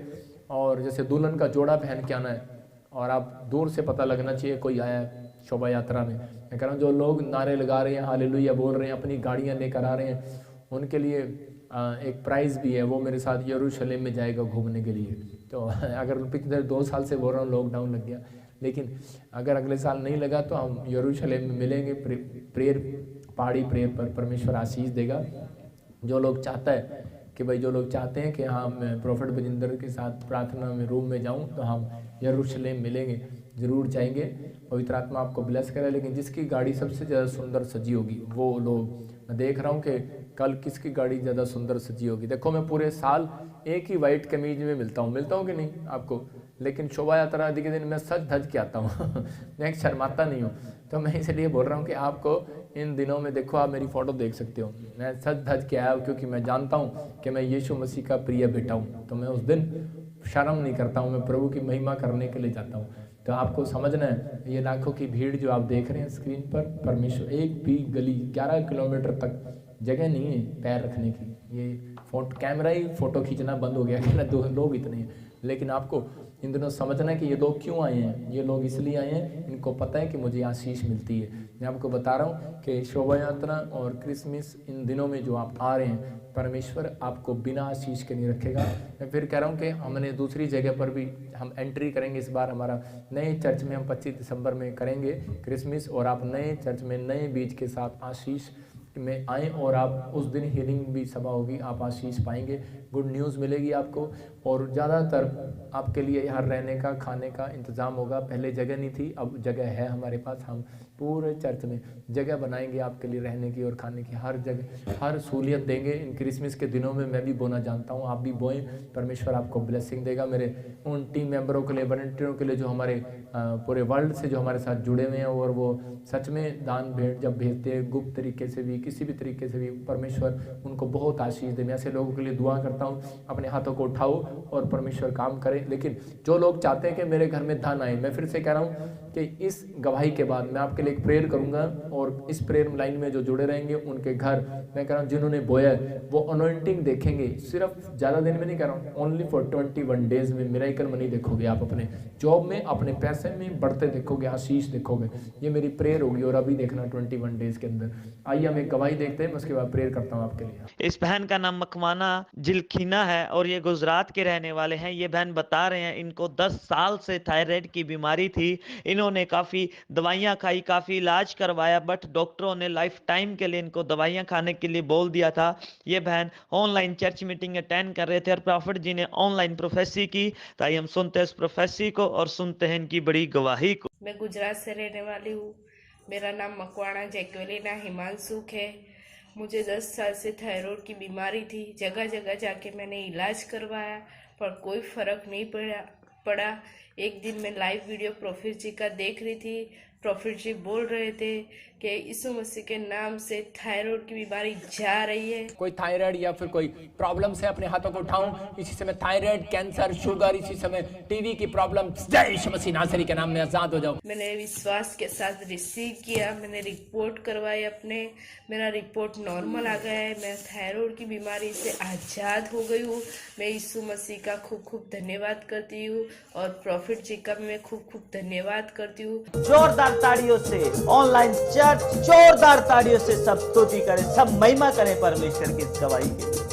और जैसे दुल्हन का जोड़ा पहन के आना है, और आप दूर से पता लगना चाहिए कोई आया है शोभा यात्रा में। मैं कह रहा हूँ जो लोग नारे लगा रहे हैं, हालेलुया बोल रहे हैं, अपनी गाड़ियाँ लेकर आ रहे हैं, उनके लिए एक प्राइज़ भी है, वो मेरे साथ यरूशलेम में जाएगा घूमने के लिए। तो अगर पिछले 2 साल से बोल रहा हूँ लॉकडाउन लग गया, लेकिन अगर अगले साल नहीं लगा तो हम यरूशलेम में मिलेंगे प्रेयर, पहाड़ी प्रेयर पर परमेश्वर आशीष देगा। जो लोग चाहता है कि भाई, जो लोग चाहते हैं कि हाँ मैं प्रोफेट बजिंदर के साथ प्रार्थना में रूम में जाऊँ, तो हम यरूशलेम मिलेंगे, ज़रूर जाएंगे। पवित्र आत्मा आपको ब्लेस करे। लेकिन जिसकी गाड़ी सबसे ज़्यादा सुंदर सजी होगी वो लोग, मैं देख रहा हूँ कि कल किसकी गाड़ी ज़्यादा सुंदर सजी होगी। देखो मैं पूरे साल एक ही वाइट कमीज में मिलता हूँ कि नहीं आपको, लेकिन शोभा यात्रा आदि के दिन मैं सज धज के आता हूँ मैं एक शर्माता नहीं हूँ। तो मैं इसलिए बोल रहा हूँ कि आपको इन दिनों में, देखो आप मेरी फ़ोटो देख सकते हो, मैं सज धज के आया हूँ, क्योंकि मैं जानता हूँ कि मैं यीशु मसीह का प्रिय बेटा हूँ। तो मैं उस दिन शर्म नहीं करता हूँ, मैं प्रभु की महिमा करने के लिए जाता हूँ। तो आपको समझना है, ये लाखों की भीड़ जो आप देख रहे हैं स्क्रीन पर, परमेश्वर एक भी गली 11 किलोमीटर तक जगह नहीं है पैर रखने की। ये कैमरा ही फ़ोटो खींचना बंद हो गया कि दो लोग इतने हैं। लेकिन आपको इन दिनों समझना है कि ये लोग क्यों आए हैं। ये लोग इसलिए आए हैं, इनको पता है कि मुझे आशीष मिलती है। मैं आपको बता रहा हूँ कि शोभा यात्रा और क्रिसमस इन दिनों में जो आप आ रहे हैं, परमेश्वर आपको बिना आशीष के नहीं रखेगा। मैं फिर कह रहा हूँ कि हमने दूसरी जगह पर भी हम एंट्री करेंगे इस बार। हमारा नए चर्च में हम 25 दिसंबर में करेंगे क्रिसमस, और आप नए चर्च में नए बीज के साथ आशीष में आएँ, और आप उस दिन हीलिंग भी सभा होगी, आप आशीष पाएंगे, गुड न्यूज़ मिलेगी आपको। और ज़्यादातर आपके लिए यहाँ रहने का, खाने का इंतज़ाम होगा। पहले जगह नहीं थी, अब जगह है हमारे पास। हम पूरे चर्च में जगह बनाएंगे आपके लिए रहने की और खाने की, हर जगह हर सहूलियत देंगे। इन क्रिसमस के दिनों में मैं भी बोना जानता हूँ, आप भी बोएं, परमेश्वर आपको ब्लेसिंग देगा। मेरे उन टीम मेंबरों के लिए, वॉलंटियरों के लिए जो हमारे पूरे वर्ल्ड से जो हमारे साथ जुड़े हुए हैं, और वो सच में दान भेंट जब भेजते हैं, गुप्त तरीके से भी, किसी भी तरीके से भी, परमेश्वर उनको बहुत आशीष दे। मैं ऐसे लोगों के लिए दुआ करता हूँ, अपने हाथों को उठाओ और परमेश्वर काम करे। लेकिन जो लोग चाहते हैं कि मेरे घर में धन आए, मैं फिर से कह रहा हूँ कि इस गवाही के बाद मैं आपके लिए एक प्रेयर करूंगा, और इस प्रेयर लाइन में जो जुड़े रहेंगे उनके घर, मैं कह रहा हूँ जिन्होंने बोया है वो अनॉइंटिंग देखेंगे। सिर्फ ज़्यादा दिन में नहीं कह रहा हूँ, ओनली फॉर 21 डेज में मिरेकल मनी देखोगे आप, अपने जॉब में, अपने पैसे में बढ़ते देखोगे, आशीष देखोगे। ये मेरी प्रेयर होगी। और अभी देखना 21 डेज के अंदर। आइए हम एक गवाही देखते हैं, मैं उसके बाद प्रेयर करता हूँ आपके लिए। इस बहन का नाम मखमाना जिलखीना है और ये गुजरात के रहने वाले हैं। ये बहन बता रहे हैं इनको 10 साल से थायराइड की बीमारी थी। इन्होंने काफ़ी दवाइयाँ खाई, काफ़ी इलाज करवाया, बट डॉक्टरों ने लाइफ टाइम के लिए इनको दवाइयाँ खाने के लिए बोल दिया था। ये बहन ऑनलाइन चर्च मीटिंग अटेंड कर रहे थे और प्रॉफिट जी ने ऑनलाइन प्रोफेसी की। ताई हम सुनते हैं इस प्रोफेसी को और सुनते हैं इनकी बड़ी गवाही को। मैं गुजरात से रहने वाली हूँ। मेरा नाम मकवाणा जैक्वेलिना हिमांशुक है। मुझे 10 साल से थायराइड की बीमारी थी। जगह जगह जाके मैंने इलाज करवाया पर कोई फ़र्क नहीं पड़ा। एक दिन मैं लाइव वीडियो प्रॉफिट जी का देख रही थी। प्रॉफिट जी बोल रहे थे कि यीशु मसीह के नाम से थायराइड की बीमारी जा रही है। कोई थायराइड या फिर कोई प्रॉब्लम से अपने हाथों को उठाऊं। इसी समय थायराइड, कैंसर, शुगर, इसी समय टीवी की प्रॉब्लम, जय यीशु मसीह नासरी के नाम में आजाद हो जाओ। मैंने विश्वास के साथ रिसीव किया। मैंने रिपोर्ट करवाई अपने, मेरा रिपोर्ट नॉर्मल आ गया है। मैं थायराइड की बीमारी से आज़ाद हो गई हूँ। मैं यीशु मसीह का खूब खूब धन्यवाद करती हूँ और प्रॉफिट जी का मैं खूब खूब धन्यवाद करती हूँ। जोरदार ताड़ियों से ऑनलाइन चर्च जोरदार ताड़ियों से सब स्तुति करें, सब महिमा करें परमेश्वर की इस गवाही के लिए।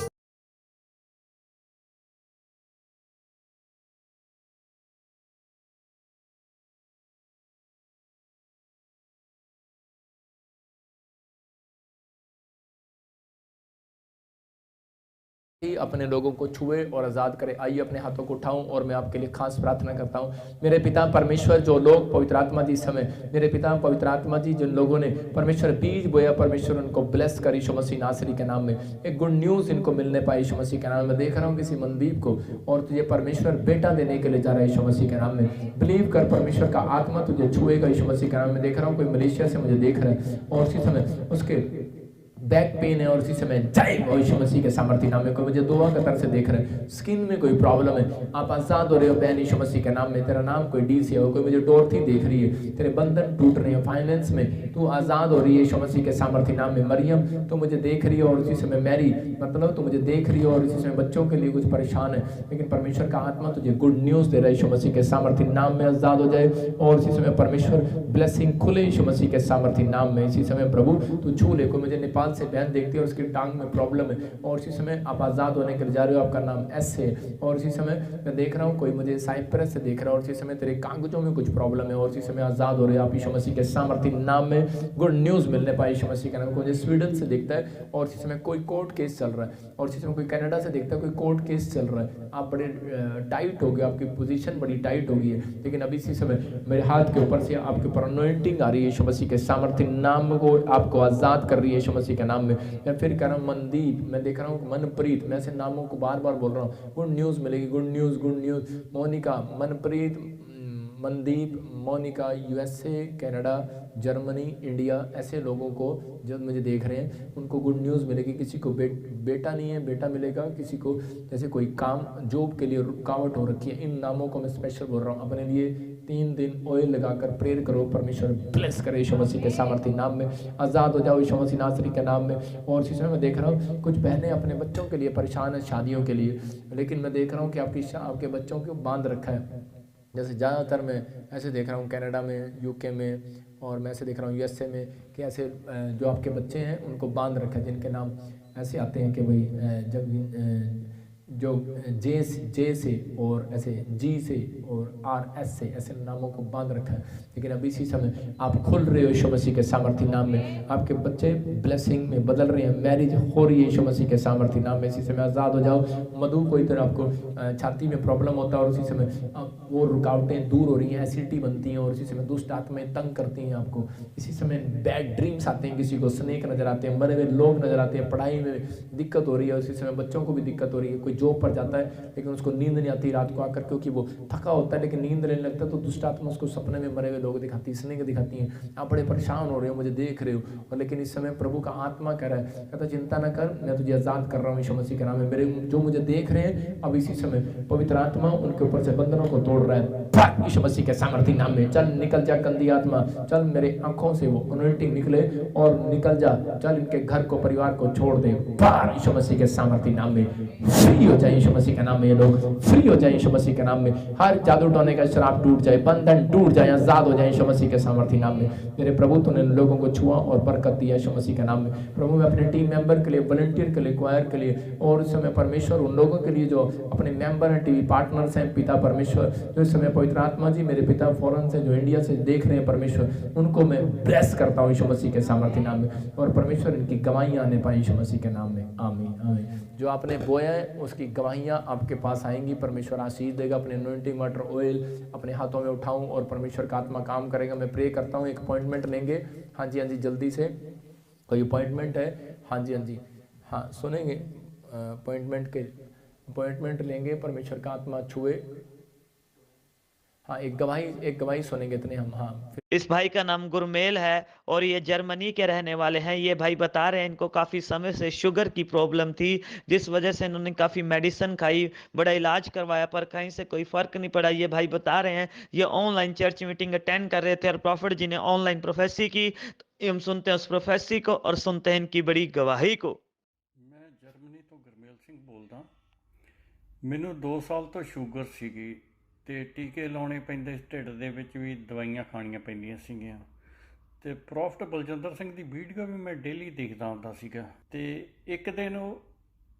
अपने लोगों को छुए और आज़ाद करे। आइए अपने हाथों को उठाऊं और मैं आपके लिए खास प्रार्थना करता हूं। मेरे पिता परमेश्वर, जो लोग पवित्र आत्मा जी समय, मेरे पिता पवित्र आत्मा जी, जिन लोगों ने परमेश्वर बीज बोया, परमेश्वर उनको ब्लेस कर यीशु मसीह नासरी के नाम में। एक गुड न्यूज़ इनको मिलने पाए यीशु मसीह के नाम में। देख रहा हूँ किसी मनदीप को, और तुझे परमेश्वर बेटा देने के लिए जा रहा है यीशु मसीह के नाम में। बिलीव कर, परमेश्वर का आत्मा तुझे छुएगा यीशु मसीह के नाम में। देख रहा हूँ कोई मलेशिया से मुझे देख रहा है, और उसी समय उसके बैक पेन है और इसी समय जय यीशु मसीह के सामर्थ्य नाम में। कोई मुझे दुआ के तरह से देख रहे हैं, स्किन में कोई प्रॉब्लम है, आप आजाद हो रहे हो बहन यीशु मसीह के नाम में। तेरा नाम कोई डी से हो, कोई मुझे डोरथी देख रही है, तेरे बंधन टूट रहे हैं फाइनेंस में, तू आजाद हो रही है यीशु मसीह के सामर्थ्य नाम में। मरियम तो मुझे देख रही है और इसी समय मैरी मतलब तो मुझे देख रही है और इसी समय बच्चों के लिए कुछ परेशान है, लेकिन परमेश्वर का आत्मा तुझे गुड न्यूज दे रहा है यीशु मसीह के सामर्थ्य नाम में। आजाद हो जाए और इसी समय परमेश्वर ब्लेसिंग खुले यीशु मसीह के सामर्थ्य नाम में। इसी समय प्रभु तू छू ले। कोई मुझे नेपाल से बहन देखती है और उसकी टांग में प्रॉब्लम है और इसी समय आप आजाद होने के लिए जा रहे हो, आपका नाम एस है और इसी समय मैं देख रहा हूँ कोई मुझे साइप्रस से देख रहा है और इसी समय तेरे कागजों में कुछ प्रॉब्लम है और इसी समय आजाद हो रहे हो आप यीशु मसीह के सामर्थ्य नाम में। गुड न्यूज मिलने पाए यीशु मसीह के नाम। मुझे स्वीडन से देखता है और इसी समय कोई कोर्ट केस चल रहा है और इसी समय कोई कनाडा से देखता है कोई कोर्ट केस चल रहा है। आप बड़े टाइट हो गए, आपकी पोजीशन बड़ी टाइट हो गई है, लेकिन अभी इसी समय मेरे हाथ के ऊपर से आपके ऊपर अनॉइंटिंग आ रही है यीशु मसीह के सामर्थ्य नाम को आपको आजाद कर रही है यीशु मसीह के नाम में। मैं फिर कह रहा हूँ मनदीप, मैं देख रहा हूँ मनप्रीत, मैं ऐसे नामों को बार बार बोल रहा हूँ। गुड न्यूज मिलेगी, good news, good news. Monika, Manpreet, Mandeep, Monika, USA, Canada, Germany, India, ऐसे लोगों को जो मुझे देख रहे हैं उनको गुड न्यूज़ मिलेगी। किसी को बेटा नहीं है, बेटा मिलेगा। किसी को जैसे कोई काम जॉब के लिए रुकावट हो रखी है, इन नामों को मैं स्पेशल बोल रहा हूँ। अपने लिए 3 दिन ऑयल लगाकर प्रेयर करो, परमेश्वर ब्लेस करे यीशु मसीह के सामर्थ्य नाम में। आज़ाद हो जाओ यीशु मसीह नासरी के नाम में। और इसी समय मैं देख रहा हूँ कुछ बहनें अपने बच्चों के लिए परेशान है शादियों के लिए, लेकिन मैं देख रहा हूँ कि आपके बच्चों को बांध रखा है। जैसे ज़्यादातर मैं ऐसे देख रहा हूँ कनाडा में, यूके में, और मैं ऐसे देख रहा हूँ यूएसए में कि ऐसे जो आपके बच्चे हैं उनको बांध रखा है, जिनके नाम ऐसे आते हैं कि भाई जब जो जे से और ऐसे जी से और आर एस से, ऐसे नामों को बांध रखा है। लेकिन अभी इसी समय आप खुल रहे हो यीशु मसीह के सामर्थ्य नाम में। आपके बच्चे ब्लेसिंग में बदल रहे हैं, मैरिज हो रही है यीशु मसीह के सामर्थ्य नाम में। इसी समय आज़ाद हो जाओ। मधु, कोई तरह आपको छाती में प्रॉब्लम होता है और उसी समय वो रुकावटें दूर हो रही हैं, एसिडिटी बनती हैं और इसी समय दुष्ट आत्माएं तंग करती हैं आपको। इसी समय बैड ड्रीम्स आते हैं, किसी को स्नेक नजर आते हैं, मरे हुए लोग नजर आते हैं, पढ़ाई में दिक्कत हो रही है। उसी समय बच्चों को भी दिक्कत हो रही है। कोई जॉब पर जाता है लेकिन उसको नींद नहीं आती रात को आकर, क्योंकि वो थका होता है लेकिन नींद लेने लगता है, तो दुष्ट आत्मा उसको सपने में मरे हुए लोग दिखाती है, स्नेक दिखाती हैं। आप बड़े परेशान हो रहे हो, मुझे देख रहे हो, और लेकिन इस समय प्रभु का आत्मा कह रहा है, कहता चिंता न कर, मैं तुझे आजाद कर रहा हूँ यीशु मसीह के नाम में। मेरे जो मुझे देख रहे हैं अब इसी समय पवित्र आत्मा उनके ऊपर से बंधनों को तोड़ रहा है यीशु मसीह के सामर्थ्य नाम में। चल निकल जा गंदी आत्मा, चल मेरे आंखों से वो अनॉइंटिंग निकले और निकल जा, चल इनके घर को परिवार को छोड़ दे यीशु मसीह के सामर्थ्य नाम में। फ्री हो जाए यीशु मसीह के नाम में, ये लोग फ्री हो जाए यीशु मसीह के नाम में। हर जादू टोने का शराब टूट जाए, बंधन टूट जाए, आजाद हो जाए यीशु मसीह के सामर्थ्य नाम में। मेरे प्रभु तूने लोगों को छुआ और बरकत दिया यीशु मसीह के नाम में। प्रभु मैं अपने टीम मेंबर के लिए, वॉलंटियर के लिए, क्वायर के लिए, और इस समय परमेश्वर उन लोगों के लिए जो अपने मेंबर हैं, टीवी पार्टनर्स हैं, पिता परमेश्वर जो इस समय पवित्र आत्मा जी मेरे पिता फॉरेन से जो इंडिया से देख रहे हैं परमेश्वर, उनको मैं ब्लेस करता हूँ यीशु मसीह के सामर्थ्य नाम में। और परमेश्वर इनकी गवाहियाँ आने पाए यीशु मसीह के नाम में। आमीन आमीन। जो आपने बोया है उसकी गवाहियाँ आपके पास आएंगी। परमेश्वर आशीष देगा। अपने अनॉइंटिंग वाटर ऑयल अपने हाथों में उठाऊं और परमेश्वर का आत्मा काम करेगा। मैं प्रे करता हूँ। एक अपॉइंटमेंट लेंगे? हाँ जी, हाँ जी, जल्दी से कोई अपॉइंटमेंट है? हाँ जी, हाँ जी, हाँ सुनेंगे अपॉइंटमेंट लेंगे। परमेश्वर का आत्मा छुए। हाँ एक गवाही सुनेंगे इतने हम। हाँ इस भाई का नाम गुरमेल है और ये जर्मनी के रहने वाले हैं। ये भाई बता रहे हैं इनको काफी समय से शुगर की प्रॉब्लम थी, जिस वजह से इन्होंने काफी मेडिसिन खाई, बड़ा इलाज करवाया, पर कहीं से कोई फर्क नहीं पड़ा। ये भाई बता रहे हैं ये ऑनलाइन चर्च मीटिंग अटेंड कर रहे थे और प्रॉफिट जी ने ऑनलाइन प्रोफेसी की। तो हम सुनते हैं उस प्रोफेसी को और सुनते हैं इनकी बड़ी गवाही को। मैं जर्मनी तो गुरमेल सिंह बोलदा। ਮੈਨੂੰ 2 ਸਾਲ ਤੋਂ ਸ਼ੂਗਰ ਸੀਗੀ ਤੇ ਟੀਕੇ ਲਾਉਣੇ ਪੈਂਦੇ, ਢਿੱਡ ਦੇ ਵਿੱਚ ਵੀ ਦਵਾਈਆਂ ਖਾਣੀਆਂ ਪੈਂਦੀਆਂ ਸੀਗੀਆਂ। ਤੇ ਪ੍ਰੋਫਟ ਬਲਜਿੰਦਰ ਸਿੰਘ ਦੀ ਵੀਡੀਓ ਵੀ ਮੈਂ ਡੇਲੀ ਦੇਖਦਾ ਹੁੰਦਾ ਸੀਗਾ। ਤੇ ਇੱਕ ਦਿਨ ਉਹ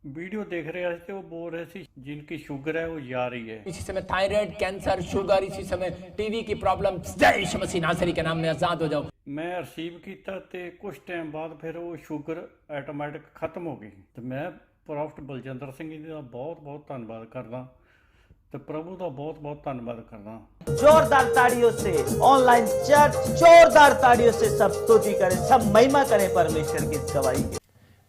वीडियो देख रहे थे, वो बोल रहे थे जिनकी शुगर है वो जा रही है। इसी समय थायराइड, कैंसर, शुगर, इसी समय टीवी की प्रॉब्लम, जय यीशु मसीह नासरी के नाम में आजाद हो जाओ। मैं रिसीव किया तो कुछ टाइम बाद फिर वो शुगर ऑटोमैटिक खत्म हो गई। तो मैं प्रॉफट बलजिंदर सिंह जी का बहुत बहुत धन्यवाद करदा, तो प्रभु का बहुत बहुत धन्यवाद करदा। जोरदार ताड़ियों से ऑनलाइन चर्च, जोरदार ताड़ियों से सब स्तुति करें, सब महिमा करें परमेश्वर की गवाही की।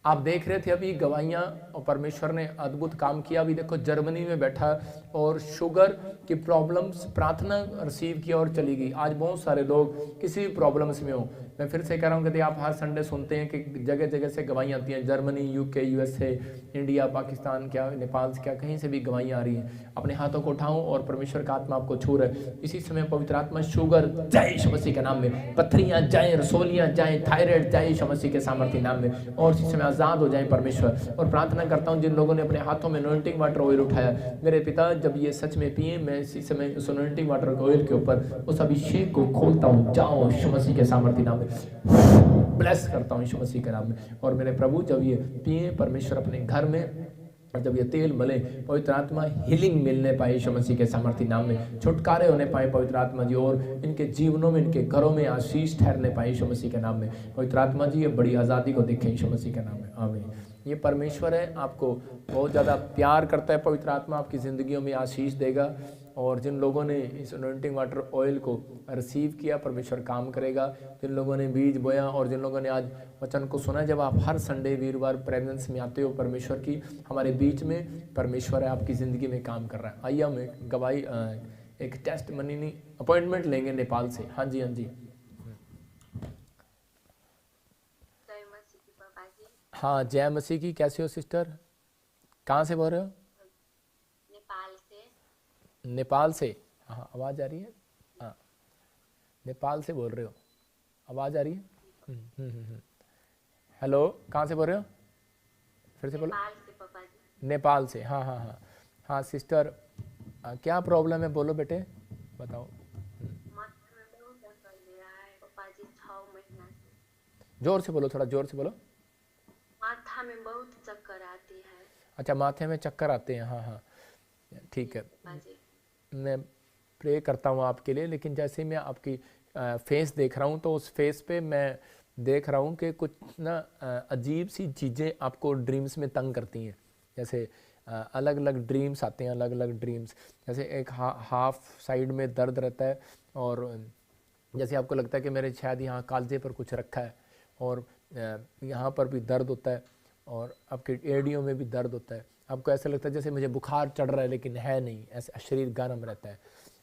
आप देख रहे थे अभी गवाहियाँ, और परमेश्वर ने अद्भुत काम किया। अभी देखो जर्मनी में बैठा और शुगर की प्रॉब्लम्स, प्रार्थना रिसीव किया और चली गई। आज बहुत सारे लोग किसी भी प्रॉब्लम्स में हो, मैं फिर से कह रहा हूँ, यदि आप हर संडे सुनते हैं कि जगह जगह से गवाहियाँ आती हैं, Germany, UK, USA, India, Pakistan, क्या नेपाल से, क्या कहीं से भी गवाहियाँ आ रही हैं, अपने हाथों को उठाऊं और परमेश्वर का आत्मा आपको छू रहा है। इसी समय पवित्र आत्मा, शुगर जाए यीशु मसीह के नाम में, पत्थरियाँ जाएँ, रसोलियाँ जाएँ, थायराइड जाए यीशु मसीह के सामर्थ्य नाम में, और इसी समय आज़ाद हो जाए परमेश्वर। और प्रार्थना करता हूँ जिन लोगों ने अपने हाथों में अनॉइंटिंग वाटर ऑयल उठाया, मेरे पिता जब ये सच में पिए, मैं इसी समय उस अनॉइंटिंग वाटर ऑयल के ऊपर उस अभिषेक को खोलता हूँ, जाओ यीशु मसीह के सामर्थ्य नाम में, ब्लेस करता हूँ यीशु मसीह के नाम में। और मेरे प्रभु जब ये पिए, परमेश्वर अपने घर में जब ये तेल मले, पवित्र आत्मा हीलिंग मिलने पाए यीशु मसीह के सामर्थ्य नाम में, छुटकारे होने पाए पवित्र आत्मा जी, और इनके जीवनों में, इनके घरों में आशीष ठहरने पाए यीशु मसीह के नाम में। पवित्र आत्मा जी ये बड़ी आज़ादी को देखें यीशु मसीह के नाम में, आमीन। ये परमेश्वर है, आपको बहुत ज़्यादा प्यार करता है। पवित्र आत्मा आपकी ज़िंदगियों में आशीष देगा, और जिन लोगों ने इस अनॉइंटिंग वाटर ऑयल को रिसीव किया, परमेश्वर काम करेगा। जिन लोगों ने बीज बोया और जिन लोगों ने आज वचन को सुना, जब आप हर संडे वीरवार प्रेजेंस में आते हो परमेश्वर की, हमारे बीच में परमेश्वर है आपकी ज़िंदगी में काम कर रहा है। आइए हम एक गवाही, एक टेस्ट मनी नहीं, अपॉइंटमेंट लेंगे नेपाल से। हाँ जी, हाँ जी, हाँ जय मसीह की। कैसे हो सिस्टर? कहाँ से बोल रहे हो? नेपाल से। नेपाल से, हाँ आवाज़ आ रही है। हाँ नेपाल से बोल रहे हो, आवाज़ आ रही है। हेलो, कहाँ से बोल रहे हो? फिर से बोलो। नेपाल से पापा जी। नेपाल से, हाँ हाँ हाँ हाँ सिस्टर, क्या प्रॉब्लम है बोलो बेटे, बताओ। माथा में बहुत दर्द कर रहा है पापा जी 6 महीना से। जोर से बोलो, थोड़ा जोर से बोलो। माथा में बहुत चक्कर आती है अच्छा, माथे में चक्कर आते हैं, हाँ हाँ ठीक है। पापा जी। मैं प्रे करता हूँ आपके लिए, लेकिन जैसे मैं आपकी फेस देख रहा हूँ, तो उस फेस पे मैं देख रहा हूँ कि कुछ ना अजीब सी चीज़ें आपको ड्रीम्स में तंग करती हैं। जैसे अलग अलग ड्रीम्स आते हैं, अलग अलग ड्रीम्स। जैसे एक हाफ साइड में दर्द रहता है, और जैसे आपको लगता है कि मेरे शायद यहाँ कालजे पर कुछ रखा है, और यहाँ पर भी दर्द होता है, और आपके एड़ियों में भी दर्द होता है। आपको ऐसा लगता है जैसे मुझे बुखार चढ़ रहा है, लेकिन है नहीं, ऐसे शरीर गर्म रहता है।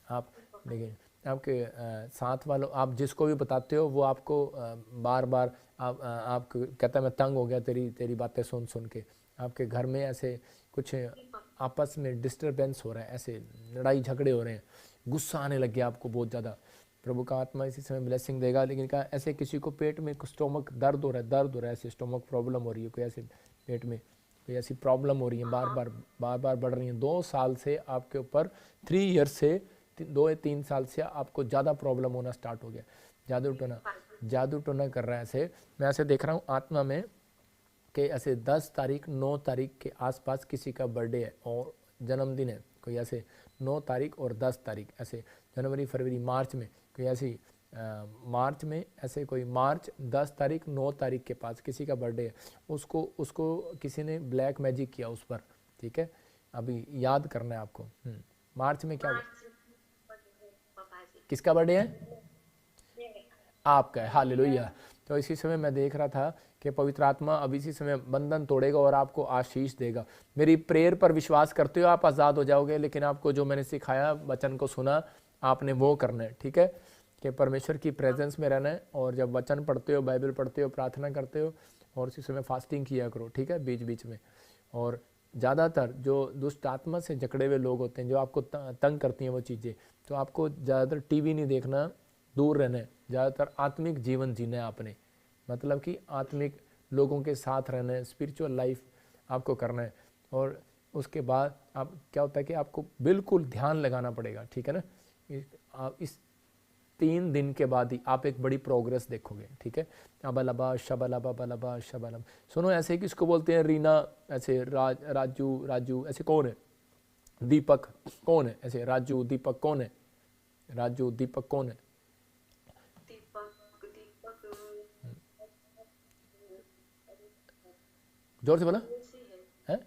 आप देखिए, आपके साथ वालों, आप जिसको भी बताते हो वो आपको बार बार आप कहता है मैं तंग हो गया तेरी बातें सुन सुन के। आपके घर में ऐसे कुछ आपस में डिस्टरबेंस हो रहा है, ऐसे लड़ाई झगड़े हो रहे हैं, गुस्सा आने लग गया आपको बहुत ज़्यादा। प्रभु का आत्मा इसी समय ब्लेसिंग देगा। लेकिन क्या ऐसे किसी को पेट में स्टोमक दर्द हो रहा है, ऐसे स्टोमक प्रॉब्लम हो रही है, कोई ऐसे पेट में कोई ऐसी प्रॉब्लम हो रही है, बार बार बढ़ रही है। 2 साल से आपके ऊपर, 3 ईयर से, 2 या 3 साल से आपको ज़्यादा प्रॉब्लम होना स्टार्ट हो गया। जादू टोना कर रहा है ऐसे। मैं ऐसे देख रहा हूँ आत्मा में कि ऐसे 10 तारीख 9 तारीख के आसपास किसी का बर्थडे है और जन्मदिन है, कोई ऐसे 9 तारीख और 10 तारीख, ऐसे जनवरी फरवरी मार्च में कोई ऐसी मार्च में ऐसे कोई मार्च 10 तारीख 9 तारीख के पास किसी का बर्थडे है। उसको किसी ने ब्लैक मैजिक किया उस पर, ठीक है? अभी याद करना है आपको। मार्च में क्या हुआ? किसका बर्थडे है? आपका है। हालेलुया। तो इसी समय मैं देख रहा था कि पवित्र आत्मा अब इसी समय बंधन तोड़ेगा और आपको आशीष देगा। मेरी प्रेयर पर विश्वास करते हो, आप आज़ाद हो जाओगे। लेकिन आपको जो मैंने सिखाया, वचन को सुना, आपने वो करना है, ठीक है? कि परमेश्वर की प्रेजेंस में रहना है, और जब वचन पढ़ते हो, बाइबल पढ़ते हो, प्रार्थना करते हो, और इसी समय फास्टिंग किया करो, ठीक है, बीच बीच में। और ज़्यादातर जो दुष्ट आत्मा से जकड़े हुए लोग होते हैं, जो आपको तंग करती हैं वो चीज़ें, तो आपको ज़्यादातर टीवी नहीं देखना, दूर रहना है। ज़्यादातर आत्मिक जीवन जीना है आपने, मतलब कि आत्मिक लोगों के साथ रहना है, स्पिरिचुअल लाइफ आपको करना है। और उसके बाद आप क्या होता है कि आपको बिल्कुल ध्यान लगाना पड़ेगा, ठीक है ना? आप इस 3 दिन के बाद ही आप एक बड़ी प्रोग्रेस देखोगे, ठीक है? अबलबा शबलबा बलबा शबलम। सुनो, ऐसे किसको बोलते हैं? रीना, ऐसे राजू ऐसे कौन है? दीपक कौन है? ऐसे राजू दीपक कौन है? राजू दीपक कौन है? जोर से बोला है?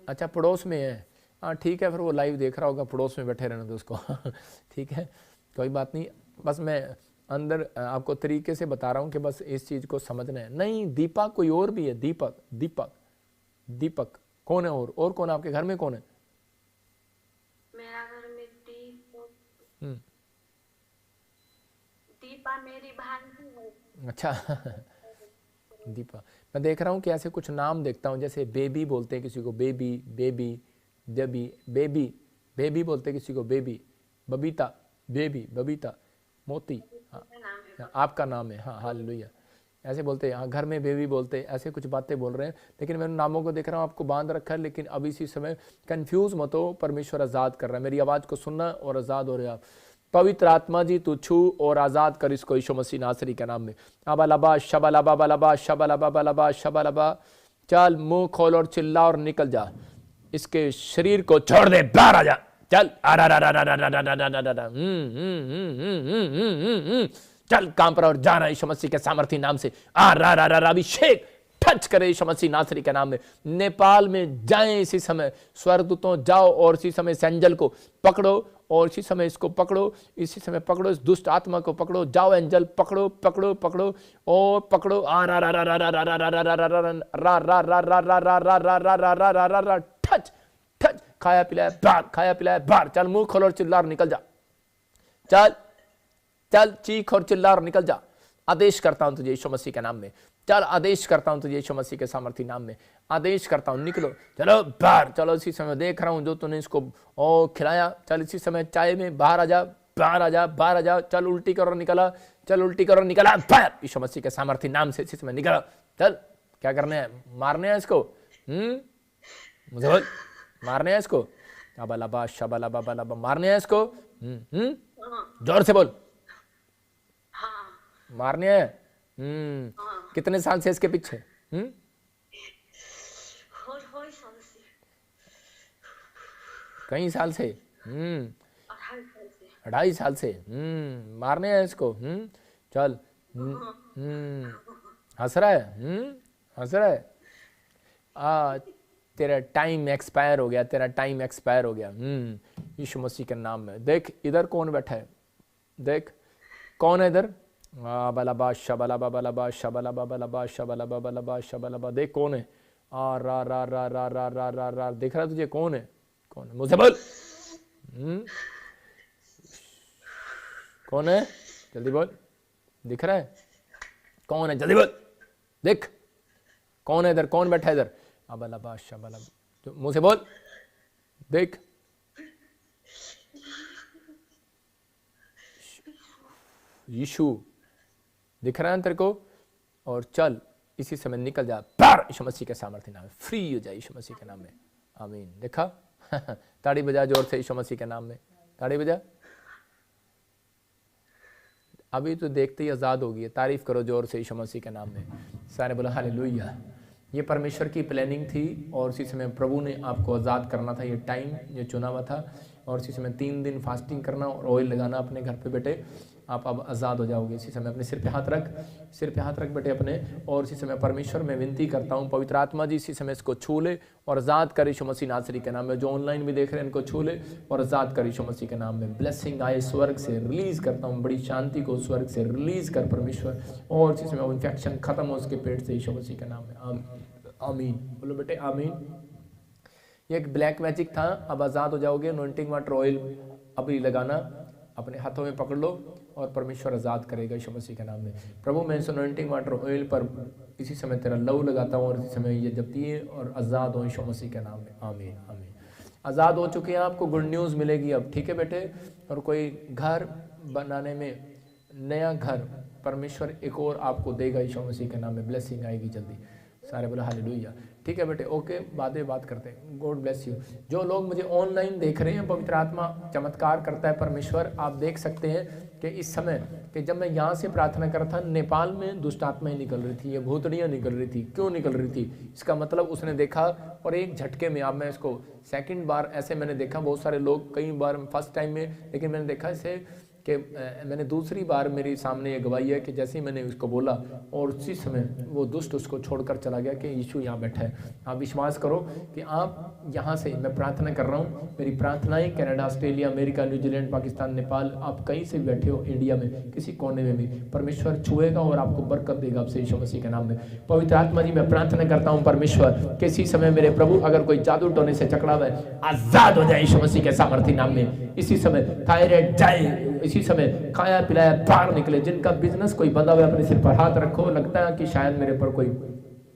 अच्छा, पड़ोस में है। हाँ ठीक है, फिर वो लाइव देख रहा होगा, पड़ोस में बैठे रहना दो उसको। ठीक है, कोई बात नहीं। बस मैं अंदर आपको तरीके से बता रहा हूँ कि बस इस चीज़ को समझना है। नहीं, दीपक कोई और भी है। दीपक कौन है? और कौन है आपके घर में? कौन है? मेरा घर में दीपा मेरी भांजी है। अच्छा दीपा, मैं देख रहा हूँ कि ऐसे कुछ नाम देखता हूँ, जैसे बेबी बोलते हैं किसी को, baby baby baby baby baby बोलते हैं किसी को, बेबी बबीता, बेबी बबीता, मोती, हाँ आपका नाम है, हाँ हालेलुया, ऐसे बोलते हैं, हाँ घर में बेबी बोलते हैं, ऐसे कुछ बातें बोल रहे हैं। लेकिन मैं उन नामों को देख रहा हूँ, आपको बांध रखा है, लेकिन अभी इसी समय कंफ्यूज मत हो, परमेश्वर आज़ाद कर रहा है। मेरी आवाज़ को सुनना और आज़ाद हो रहा। पवित्र आत्मा जी तू छू और आज़ाद कर इसको यीशु मसीह नासरी के नाम में। अबा शबा बलबा शबा, चल मुंह खोल और चिल्ला और निकल जा, इसके शरीर को छोड़ दे, बाहर आ जा, चल चल काम पर और जा रहा है यीशु मसीह के सामर्थी नाम से। अभिषेक टच करे यीशु मसीह नासरी के नाम में। नेपाल में जाएं इसी समय, स्वर्गदूतों जाओ और इसी समय इस एंजल को पकड़ो और इसी समय इसको पकड़ो, इसी समय पकड़ो, इस दुष्ट आत्मा को पकड़ो, जाओ एंजल पकड़ो पकड़ो पकड़ो और पकड़ो। टच टच, खाया पिलाया बाहर, खाया पिलाया बाहर, चल मुंह खोलो और चिल्ला और निकल जा, चल चल चीख और चिल्ला और निकल जा। आदेश करता हूं तुझे यीशु मसीह के नाम में, चल आदेश करता हूं तुझे यीशु मसीह के सामर्थी नाम में, आदेश करता हूं, निकलो, चलो बाहर, चलो इसी समय देख रहा हूं जो तूने इसको खिलाया, चल इसी समय चाय में बाहर आ जा, बाहर आ जा, बाहर आ जा, चल उल्टी करो निकला, चल उल्टी करो निकला, बाहर यीशु मसीह के सामर्थी नाम से इसी समय निकला। चल क्या करने हैं, मारने हैं इसको, मुझे बोल, मारने हैं इसको, अबा शबा मारने हैं इसको, जोर से बोल, मारने हैं। कितने साल से इसके पीछे? कई साल से, 2.5 साल से, मारने हैं इसको। चल, हंस रहा है, हंस रहा है। तेरा टाइम एक्सपायर हो गया, तेरा टाइम एक्सपायर हो गया यीशु मसीह के नाम में। देख इधर कौन बैठा है, देख कौन है इधर, बलबा शबलबा बलबा शबलबा बलबा शबलबा बलबा शबलबा, देख कौन है, रा देख रहा है तुझे, कौन है, कौन है, मुझसे बोल, कौन है, जल्दी बोल, दिख रहा है कौन है, जल्दी बोल, देख कौन है इधर, कौन बैठा है इधर, अबलबा शबलबा, मुझसे बोल, देख यीशु दिख रहा है तेरे को, और चल इसी समय निकल जा बाहर यीशु मसीह के सामर्थ्य नाम में, फ्री हो जाए यीशु मसीह के नाम में, आमीन। देखा ताड़ी बजा जोर से यीशु मसीह के नाम में, ताड़ी बजा, अभी तो देखते ही आज़ाद होगी, तारीफ करो जोर से यीशु मसीह के नाम में, सारे बोला हालेलुया। ये परमेश्वर की प्लानिंग थी और इसी समय प्रभु ने आपको आज़ाद करना था, ये टाइम ये चुना हुआ था, और इसी समय 3 दिन फास्टिंग करना और ऑयल लगाना अपने घर पे बेटे, आप अब आज़ाद हो जाओगे। इसी समय अपने सिर पे हाथ रख, सिर पे हाथ रख बेटे अपने, और इसी समय परमेश्वर में विनती करता हूँ, पवित्र आत्मा जी इसी समय इसको छू ले और आज़ाद कर यीशु मसीह नासरी के नाम में। जो ऑनलाइन भी देख रहे हैं इनको छू ले और आज़ाद कर यीशु मसीह के नाम में। ब्लेसिंग आए स्वर्ग से रिलीज करता हूँ, बड़ी शांति को स्वर्ग से रिलीज कर परमेश्वर, और इसी समय इन्फेक्शन खत्म हो उसके पेट से यीशु मसीह के नाम में, आमीन। बोलो बेटे आमीन। ये एक ब्लैक मैजिक था, अब आज़ाद हो जाओगे। अनॉइंटिंग वाटर ऑयल अभी लगाना, अपने हाथों में पकड़ लो और परमेश्वर आज़ाद करेगा यीशु मसीह के नाम में। प्रभु मैं इस अनॉइंटिंग वाटर ऑयल पर इसी समय तेरा लहू लगाता हूँ और इसी समय ये जब पिए और आज़ाद हो यीशु मसीह के नाम में, आमीन आमीन। आज़ाद हो चुके हैं, आपको गुड न्यूज़ मिलेगी अब, ठीक है बेटे। और कोई घर बनाने में, नया घर परमेश्वर एक और आपको देगा यीशु मसीह के नाम में, ब्लेसिंग आएगी जल्दी। सारे बोला हालेलुया। ठीक है बेटे, ओके, बाद में बात करते हैं। God bless you. जो लोग मुझे ऑनलाइन देख रहे हैं, पवित्र आत्मा चमत्कार करता है परमेश्वर। आप देख सकते हैं कि इस समय कि जब मैं यहाँ से प्रार्थना कर रहा था, नेपाल में दुष्ट आत्माएं निकल रही थी, ये भूतड़ियाँ निकल रही थी। क्यों निकल रही थी? इसका मतलब उसने देखा और एक झटके में, अब मैं इसको सेकंड बार ऐसे मैंने देखा, बहुत सारे लोग कई बार फर्स्ट टाइम में, लेकिन मैंने देखा इसे कि मैंने दूसरी बार मेरे सामने ये गवाही है कि जैसे ही मैंने उसको बोला और उसी समय वो दुष्ट उसको छोड़कर चला गया कि यीशु यहाँ बैठा है। आप विश्वास करो कि आप यहाँ से, मैं प्रार्थना कर रहा हूँ, मेरी प्रार्थनाएं Canada, Australia, America, New Zealand, Pakistan, Nepal, आप कहीं से भी बैठे हो, इंडिया में किसी कोने में भी परमेश्वर छुएगा और आपको बरकत देगा आपसे यीशु मसीह के नाम में। पवित्र आत्मा जी मैं प्रार्थना करता हूँ परमेश्वर, किसी समय मेरे प्रभु अगर कोई जादू टोने से चकड़ा हुआ है, आजाद हो जाए यीशु मसीह के सामर्थी नाम में। इसी समय थायराइड जाए, इसी समय खाया पिलाया बाहर निकले। जिनका बिजनेस कोई बंधा हुआ अपने सिर पर हाथ रखो, लगता है कि शायद मेरे पर कोई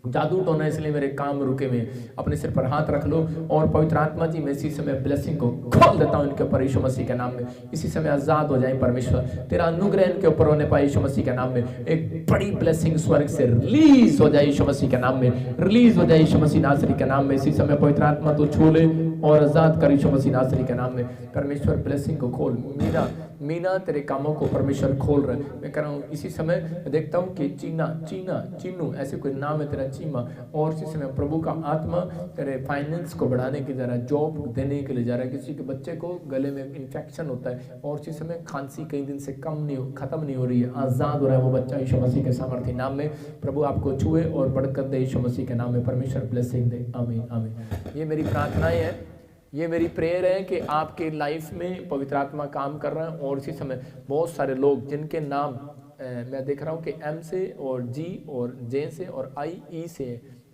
जादू टोना इसलिए मेरे काम रुके हुए, अपने सिर पर हाथ रख लो और पवित्र आत्मा जी मैं इसी समय ब्लेसिंग को खोल देता हूं इनके ऊपर यीशु मसीह के नाम में। इसी समय आजाद हो जाए परमेश्वर, तेरा अनुग्रह इनके ऊपर होने पाए यीशु मसीह के नाम में। एक बड़ी ब्लेसिंग स्वर्ग से रिलीज हो जाए यीशु मसीह के नाम में, रिलीज हो जाए यीशु मसीह नासरी के नाम में। इसी समय पवित्र आत्मा तो छू ले और आजाद कर यीशु मसीह नासरी के नाम में। परमेश्वर ब्लेसिंग को खोल। मीना तेरे कामों को परमेश्वर खोल रहा है। मैं कह रहा हूँ इसी समय देखता हूँ कि चीनू ऐसे कोई नाम है तेरा, चीमा, और इसी समय प्रभु का आत्मा तेरे फाइनेंस को बढ़ाने की जा रहा है, जॉब देने के लिए जा रहा है। किसी के बच्चे को गले में इन्फेक्शन होता है और इसी समय खांसी कई दिन से खत्म नहीं हो रही है, आजाद हो रहा है वो बच्चा यीशु मसीह के सामर्थ्य नाम में। प्रभु आपको छुए और बरकत दे यीशु मसीह के नाम में। परमेश्वर ब्लेसिंग दे। आमीन आमीन। ये मेरी प्रार्थनाएं हैं, ये मेरी प्रेयर है कि आपके लाइफ में पवित्र आत्मा काम कर रहा है। और इसी समय बहुत सारे लोग जिनके नाम मैं देख रहा हूँ कि एम से और जी और जे से और आई ई से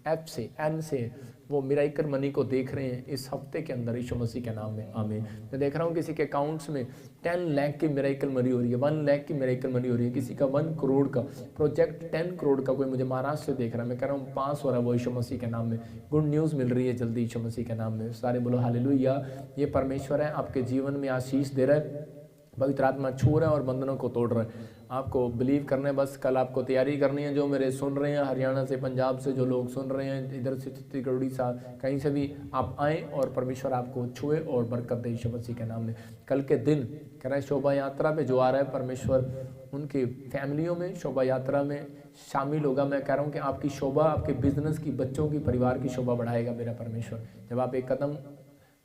एफ से एन से वो मिराइकल मनी को देख रहे हैं इस हफ्ते के अंदर यीशु मसीह के नाम में। आमीन। मैं देख रहा हूँ किसी के अकाउंट्स में 10 लाख की मिराइकल मनी हो रही है, 1 लाख की मिराइकल मनी हो रही है, किसी का 1 करोड़ का प्रोजेक्ट, 10 करोड़ का कोई मुझे महाराष्ट्र से देख रहा है। मैं कह रहा हूँ पास हो रहा है वो यीशु मसीह के नाम में। गुड न्यूज़ मिल रही है जल्दी यीशु मसीह के नाम में। सारे बोलो हालेलुया। ये परमेश्वर है आपके जीवन में आशीष दे रहा है, पवित्र आत्मा छू रहा है और बंधनों को तोड़ रहा है। आपको बिलीव करना है, बस कल आपको तैयारी करनी है। जो मेरे सुन रहे हैं हरियाणा से, पंजाब से जो लोग सुन रहे हैं, इधर से छत्तीसगढ़ उड़ीसा कहीं से भी आप आए और परमेश्वर आपको छुए और बरकत दे यीशु मसीह के नाम में। कल के दिन कह रहे हैं शोभा यात्रा पे जो आ रहा है परमेश्वर उनकी फैमिलियों में शोभा यात्रा में शामिल होगा। मैं कह रहा हूँ कि आपकी शोभा, आपके बिजनेस की, बच्चों की, परिवार की शोभा बढ़ाएगा मेरा परमेश्वर। जब आप एक कदम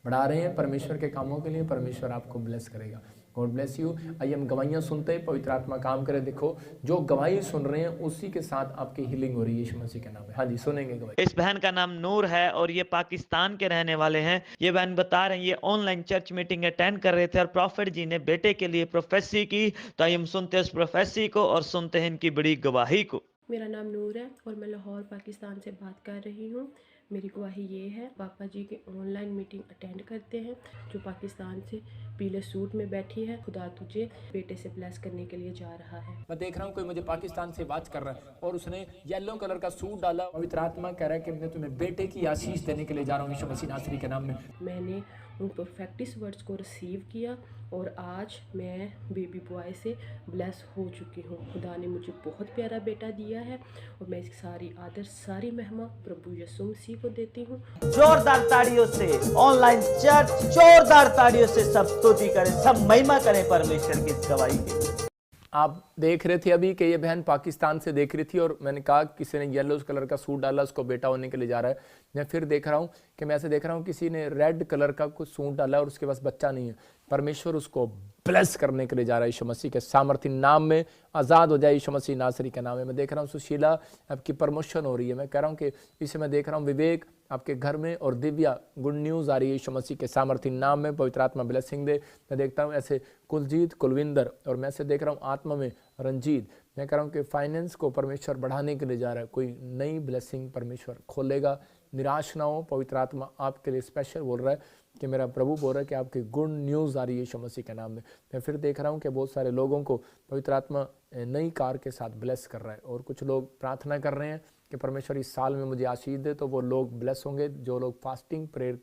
बढ़ा रहे हैं परमेश्वर के कामों के लिए, परमेश्वर आपको ब्लेस करेगा। God bless you. आइए हम गवाहियाँ सुनते हैं, पवित्र आत्मा काम करे। देखो जो गवाही सुन रहे हैं उसी के साथ आपकी हीलिंग हो रही है यीशु मसीह के नाम में। हाँ जी सुनेंगे गवाही। इस बहन का नाम नूर है और ये पाकिस्तान के रहने वाले हैं। ये बहन बता रहे हैं ये ऑनलाइन चर्च मीटिंग अटेंड कर रहे थे और प्रॉफिट जी ने बेटे के लिए प्रोफेसी की। तो आइए हम सुनते हैं उस प्रोफेसी को और सुनते हैं इनकी बड़ी गवाही को। मेरा नाम नूर है और मैं लाहौर पाकिस्तान से बात कर रही हूँ। मेरी गवाही ये है, पापा जी के ऑनलाइन मीटिंग अटेंड करते हैं जो पाकिस्तान से पीले सूट में बैठी है। खुदा तुझे बेटे से ब्लेस करने के लिए जा रहा है। मैं देख रहा हूँ कोई मुझे पाकिस्तान से बात कर रहा है और उसने येलो कलर का सूट डाला। पवित्र आत्मा कह रहा है कि मैं तुम्हें बेटे की आशीष देने के लिए जा रहा हूँ यीशु मसीह नासरी के नाम में। मैंने उन परफेक्टिस वर्ड्स को रिसीव किया और आज मैं बेबी बॉय से ब्लेस हो चुकी हूँ। खुदा ने मुझे बहुत प्यारा बेटा दिया है और मैं इसकी सारी आदर, सारी महिमा प्रभु यीशु मसीह को देती हूँ। जोरदार ताड़ियों से ऑनलाइन चर्च जोरदार ताड़ियों से सब स्तुति करें, सब महिमा करें परमेश्वर की इस गवाही के लिए। आप देख रहे थे अभी कि ये बहन पाकिस्तान से देख रही थी और मैंने कहा किसी ने येलो कलर का सूट डाला, उसको बेटा होने के लिए जा रहा है। मैं फिर देख रहा हूँ कि मैं ऐसे देख रहा हूँ किसी ने रेड कलर का कुछ सूट डाला और उसके पास बच्चा नहीं है। परमेश्वर उसको ब्लेस करने के लिए जा रहा है यीशु मसीह के सामर्थ्य नाम में। आज़ाद हो जाए यीशु मसीह नासरी के नाम में। मैं देख रहा हूँ सुशीला आपकी प्रमोशन हो रही है। मैं कह रहा हूँ कि इसे मैं देख रहा हूँ विवेक आपके घर में और दिव्या गुड न्यूज़ आ रही है यीशु मसीह के सामर्थ्य नाम में। पवित्र आत्मा ब्लेसिंग दे। मैं देखता हूँ ऐसे कुलजीत, कुलविंदर और मैं ऐसे देख रहा हूँ आत्मा में रंजीत। मैं कह रहा हूँ कि फाइनेंस को परमेश्वर बढ़ाने के लिए जा रहा है। कोई नई ब्लेसिंग परमेश्वर खोलेगा, निराश ना हो। पवित्र आत्मा आपके लिए स्पेशल बोल रहा है कि मेरा प्रभु बोल रहा है कि आपकी गुड न्यूज़ आ रही है यीशु मसीह के नाम में। मैं फिर देख रहा हूँ कि बहुत सारे लोगों को पवित्र आत्मा नई कार के साथ ब्लेस कर रहा है और कुछ लोग प्रार्थना कर रहे हैं कि परमेश्वर इस साल में मुझे आशीष दे। तो वो लोग ब्लेस होंगे जो लोग फास्टिंग प्रेयर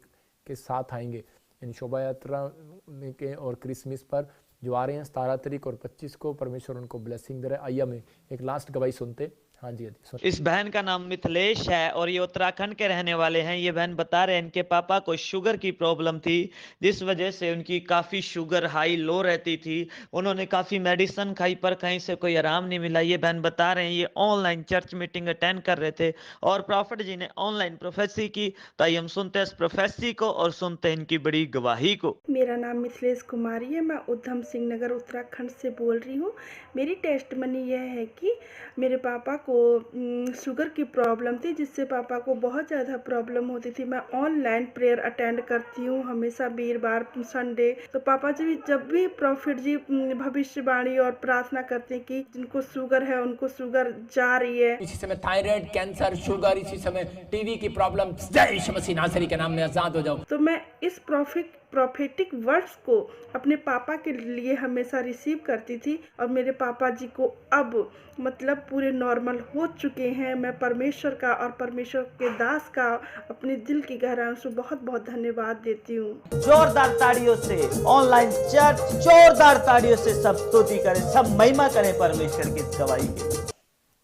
के साथ आएंगे इन शोभा यात्रा के और क्रिसमस पर जो आ रहे हैं 17 तारीख और 25 को। परमेश्वर उनको ब्लेसिंग दे रहा है। आइए हम एक लास्ट गवाही सुनते। हाँ जी इस बहन का नाम मिथिलेश है और ये उत्तराखंड के रहने वाले हैं। ये बहन बता रहे हैं इनके पापा को शुगर की प्रॉब्लम थी जिस वजह से उनकी काफ़ी शुगर हाई लो रहती थी। उन्होंने काफ़ी मेडिसिन खाई पर कहीं से कोई आराम नहीं मिला। ये बहन बता रहे हैं ये ऑनलाइन चर्च मीटिंग अटेंड कर रहे थे और प्रॉफिट जी ने ऑनलाइन प्रोफेसी की। तो आइए हम सुनते हैं इस प्रोफेसी को और सुनते हैं इनकी बड़ी गवाही को। मेरा नाम मिथिलेश कुमारी है। मैं उधम सिंह नगर उत्तराखंड से बोल रही हूँ। मेरी टेस्ट मनी यह है कि मेरे पापा को शुगर की प्रॉब्लम थी जिससे पापा को बहुत ज़्यादा प्रॉब्लम होती थी। मैं ऑनलाइन प्रेयर अटेंड करती हूँ हमेशा वीरवार, संडे। तो पापा जी जब भी प्रॉफिट जी भविष्यवाणी और प्रार्थना करते हैं कि जिनको शुगर है उनको शुगर जा रही है। इसी समय थायराइड, कैंसर, शुगर, इसी समय टीवी की प्रॉब्लम, जय यीशु मसीह नासरी के नाम में आजाद हो जाओ। तो मैं इस प्रोफेटिक वर्ड्स को अपने पापा के लिए हमेशा रिसीव करती थी, और मेरे पापा जी को अब मतलब पूरे नॉर्मल हो चुके हैं। मैं परमेश्वर का और परमेश्वर के दास का अपने दिल की गहराइयों से बहुत बहुत धन्यवाद देती हूँ। जोरदार ताड़ियों से ऑनलाइन चर्च जोरदार ताड़ियों से सब स्तुति करें, सब महिमा करें परमेश्वर की इस गवाही के।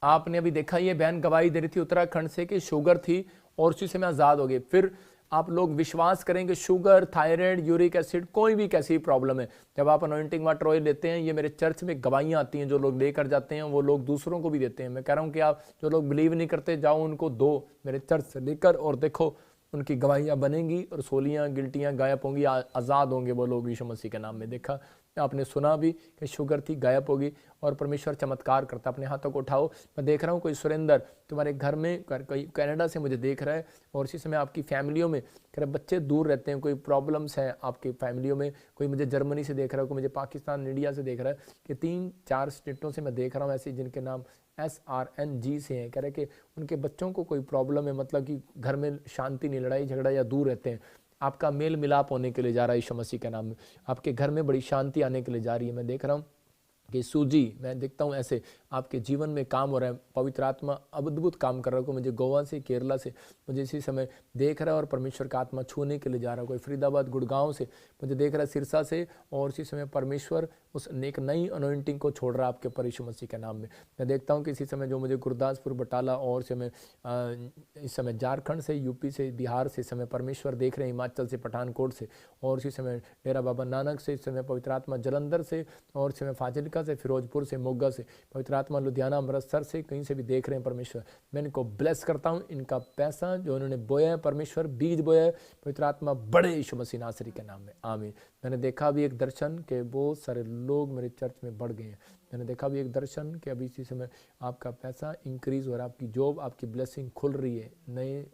आपने अभी देखा ये बहन गवाही दे रही थी उत्तराखंड से कि शुगर थी और उसी से मैं आज़ाद हो गई। फिर आप लोग विश्वास करेंगे शुगर, थायराइड, यूरिक एसिड, कोई भी कैसी प्रॉब्लम है, जब आप अनॉइंटिंग वाटर ऑयल लेते हैं, ये मेरे चर्च में गवाहियाँ आती हैं, जो लोग लेकर जाते हैं वो लोग दूसरों को भी देते हैं। मैं कह रहा हूँ कि आप जो लोग बिलीव नहीं करते जाओ उनको दो मेरे चर्च से लेकर, और देखो उनकी गवाहियाँ बनेंगी और सोलियाँ गिल्टियाँ गायब होंगी, आज़ाद होंगे वो लोग यीशु मसीह के नाम में। देखा आपने सुना भी कि शुगर थी गायब होगी और परमेश्वर चमत्कार करता। अपने हाथों को उठाओ। मैं देख रहा हूँ कोई सुरेंद्र तुम्हारे घर में, कोई कनाडा से मुझे देख रहा है, और इसी समय आपकी फैमिलियों में कह रहे बच्चे दूर रहते हैं, कोई प्रॉब्लम्स हैं आपकी फैमिलियों में। कोई मुझे जर्मनी से देख रहा है, कोई मुझे पाकिस्तान, इंडिया से देख रहा है, कि 3-4 स्टेटों से मैं देख रहा हूँ ऐसे जिनके नाम SRNG से हैं। कह रहे कि उनके बच्चों को कोई प्रॉब्लम है, मतलब कि घर में शांति नहीं, लड़ाई झगड़ा या दूर रहते हैं। आपका मेल मिलाप होने के लिए जा रहा है यीशु मसीह के नाम में। आपके घर में बड़ी शांति आने के लिए जा रही है। मैं देख रहा हूँ कि सूजी, मैं देखता हूँ ऐसे आपके जीवन में काम हो रहा है, पवित्र आत्मा अद्भुत काम कर रहा है। कोई मुझे गोवा से, केरला से मुझे इसी समय देख रहा है और परमेश्वर का आत्मा छूने के लिए जा रहा है। कोई फरीदाबाद, गुड़गांव से मुझे देख रहा है, सिरसा से, और इसी समय परमेश्वर उस एक नई अनॉइंटिंग को छोड़ रहा है आपके ऊपर यीशु मसीह के नाम में। मैं देखता हूँ कि इसी समय जो मुझे गुरदासपुर, बटाला और इस समय झारखंड से, यूपी से, बिहार से इस समय परमेश्वर देख रहे हैं, हिमाचल से, पठानकोट से, और इसी समय डेरा बाबा नानक से, इस समय पवित्र आत्मा जलंधर से, और इस समय फाजिल्का से, फिरोजपुर से, मोगा से, पवित्र आत्मा लुधियाना, अमृतसर से, कहीं से भी देख रहे हैं परमेश्वर। मैं इनको ब्लेस करता हूँ। इनका पैसा जो उन्होंने बोया है, परमेश्वर बीज बोया है, पवित्र आत्मा बड़े यीशु मसीह नासरी के नाम में, आमीन। मैंने देखा भी एक दर्शन के बहुत सारे लोग मेरे चर्च में बढ़ गए हैं। मैंने देखा भी एक दर्शन कि अभी इसी समय आपका पैसा इंक्रीज हो रहा है, आपकी जॉब, आपकी ब्लेसिंग खुल रही है, नए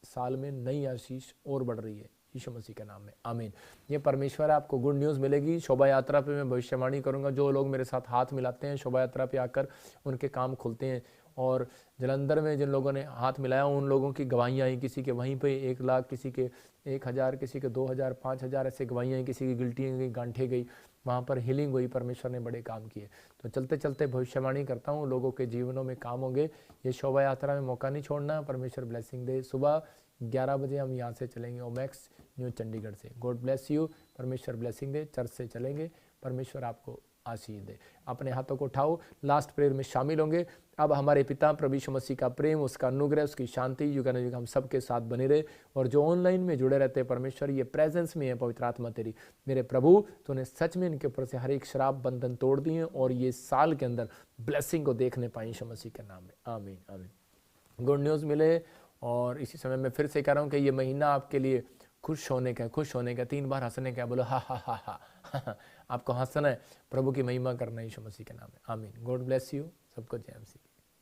साल में नई आशीष और बढ़ रही है यीशु मसीह के नाम में, आमीन। ये परमेश्वर है, आपको गुड न्यूज़ मिलेगी। शोभा यात्रा पे मैं भविष्यवाणी करूंगा, जो लोग मेरे साथ हाथ मिलाते हैं शोभा यात्रा पे आकर उनके काम खुलते हैं। और जलंधर में जिन लोगों ने हाथ मिलाया उन लोगों की गवाहियाँ आई, किसी के वहीं पे 1 लाख, किसी के 1000, किसी के 2000, 5000 ऐसे गवाहियाँ आई, किसी की गिल्टियाँ गई, गांठें गई, वहाँ पर हीलिंग हुई, परमेश्वर ने बड़े काम किए। तो चलते चलते भविष्यवाणी करता हूँ, लोगों के जीवनों में काम होंगे। ये शोभा यात्रा में मौका नहीं छोड़ना, परमेश्वर ब्लेसिंग दे। सुबह 11 बजे हम यहाँ से चलेंगे ओमैक्स न्यू चंडीगढ़ से। गॉड ब्लेस यू, परमेश्वर ब्लेसिंग दे। चर्च से चलेंगे, परमेश्वर आपको आशीष दे। अपने हाथों को उठाओ, लास्ट प्रेयर में शामिल होंगे। अब हमारे पिता प्रभु यीशु मसीह का प्रेम, उसका अनुग्रह, उसकी शांति युगानुयुग हम सबके साथ बने रहे। और जो ऑनलाइन में जुड़े रहते हैं, परमेश्वर ये प्रेजेंस में है पवित्र आत्मा तेरी, मेरे प्रभु तूने सच में इनके ऊपर से हर एक शराब बंधन तोड़ दिए और ये साल के अंदर ब्लेसिंग को देखने पाए यीशु मसीह के नाम में, आमीन आमीन। गुड न्यूज़ मिले। और इसी समय मैं फिर से कह रहा हूँ कि ये महीना आपके लिए खुश होने का, खुश होने का, 3 बार हंसने का, बोलो हा हा हा हा। आपको हंसना है, प्रभु की महिमा करना है यीशु मसीह के नाम में, आमीन। गॉड ब्लेस यू, सबको जय मसीह।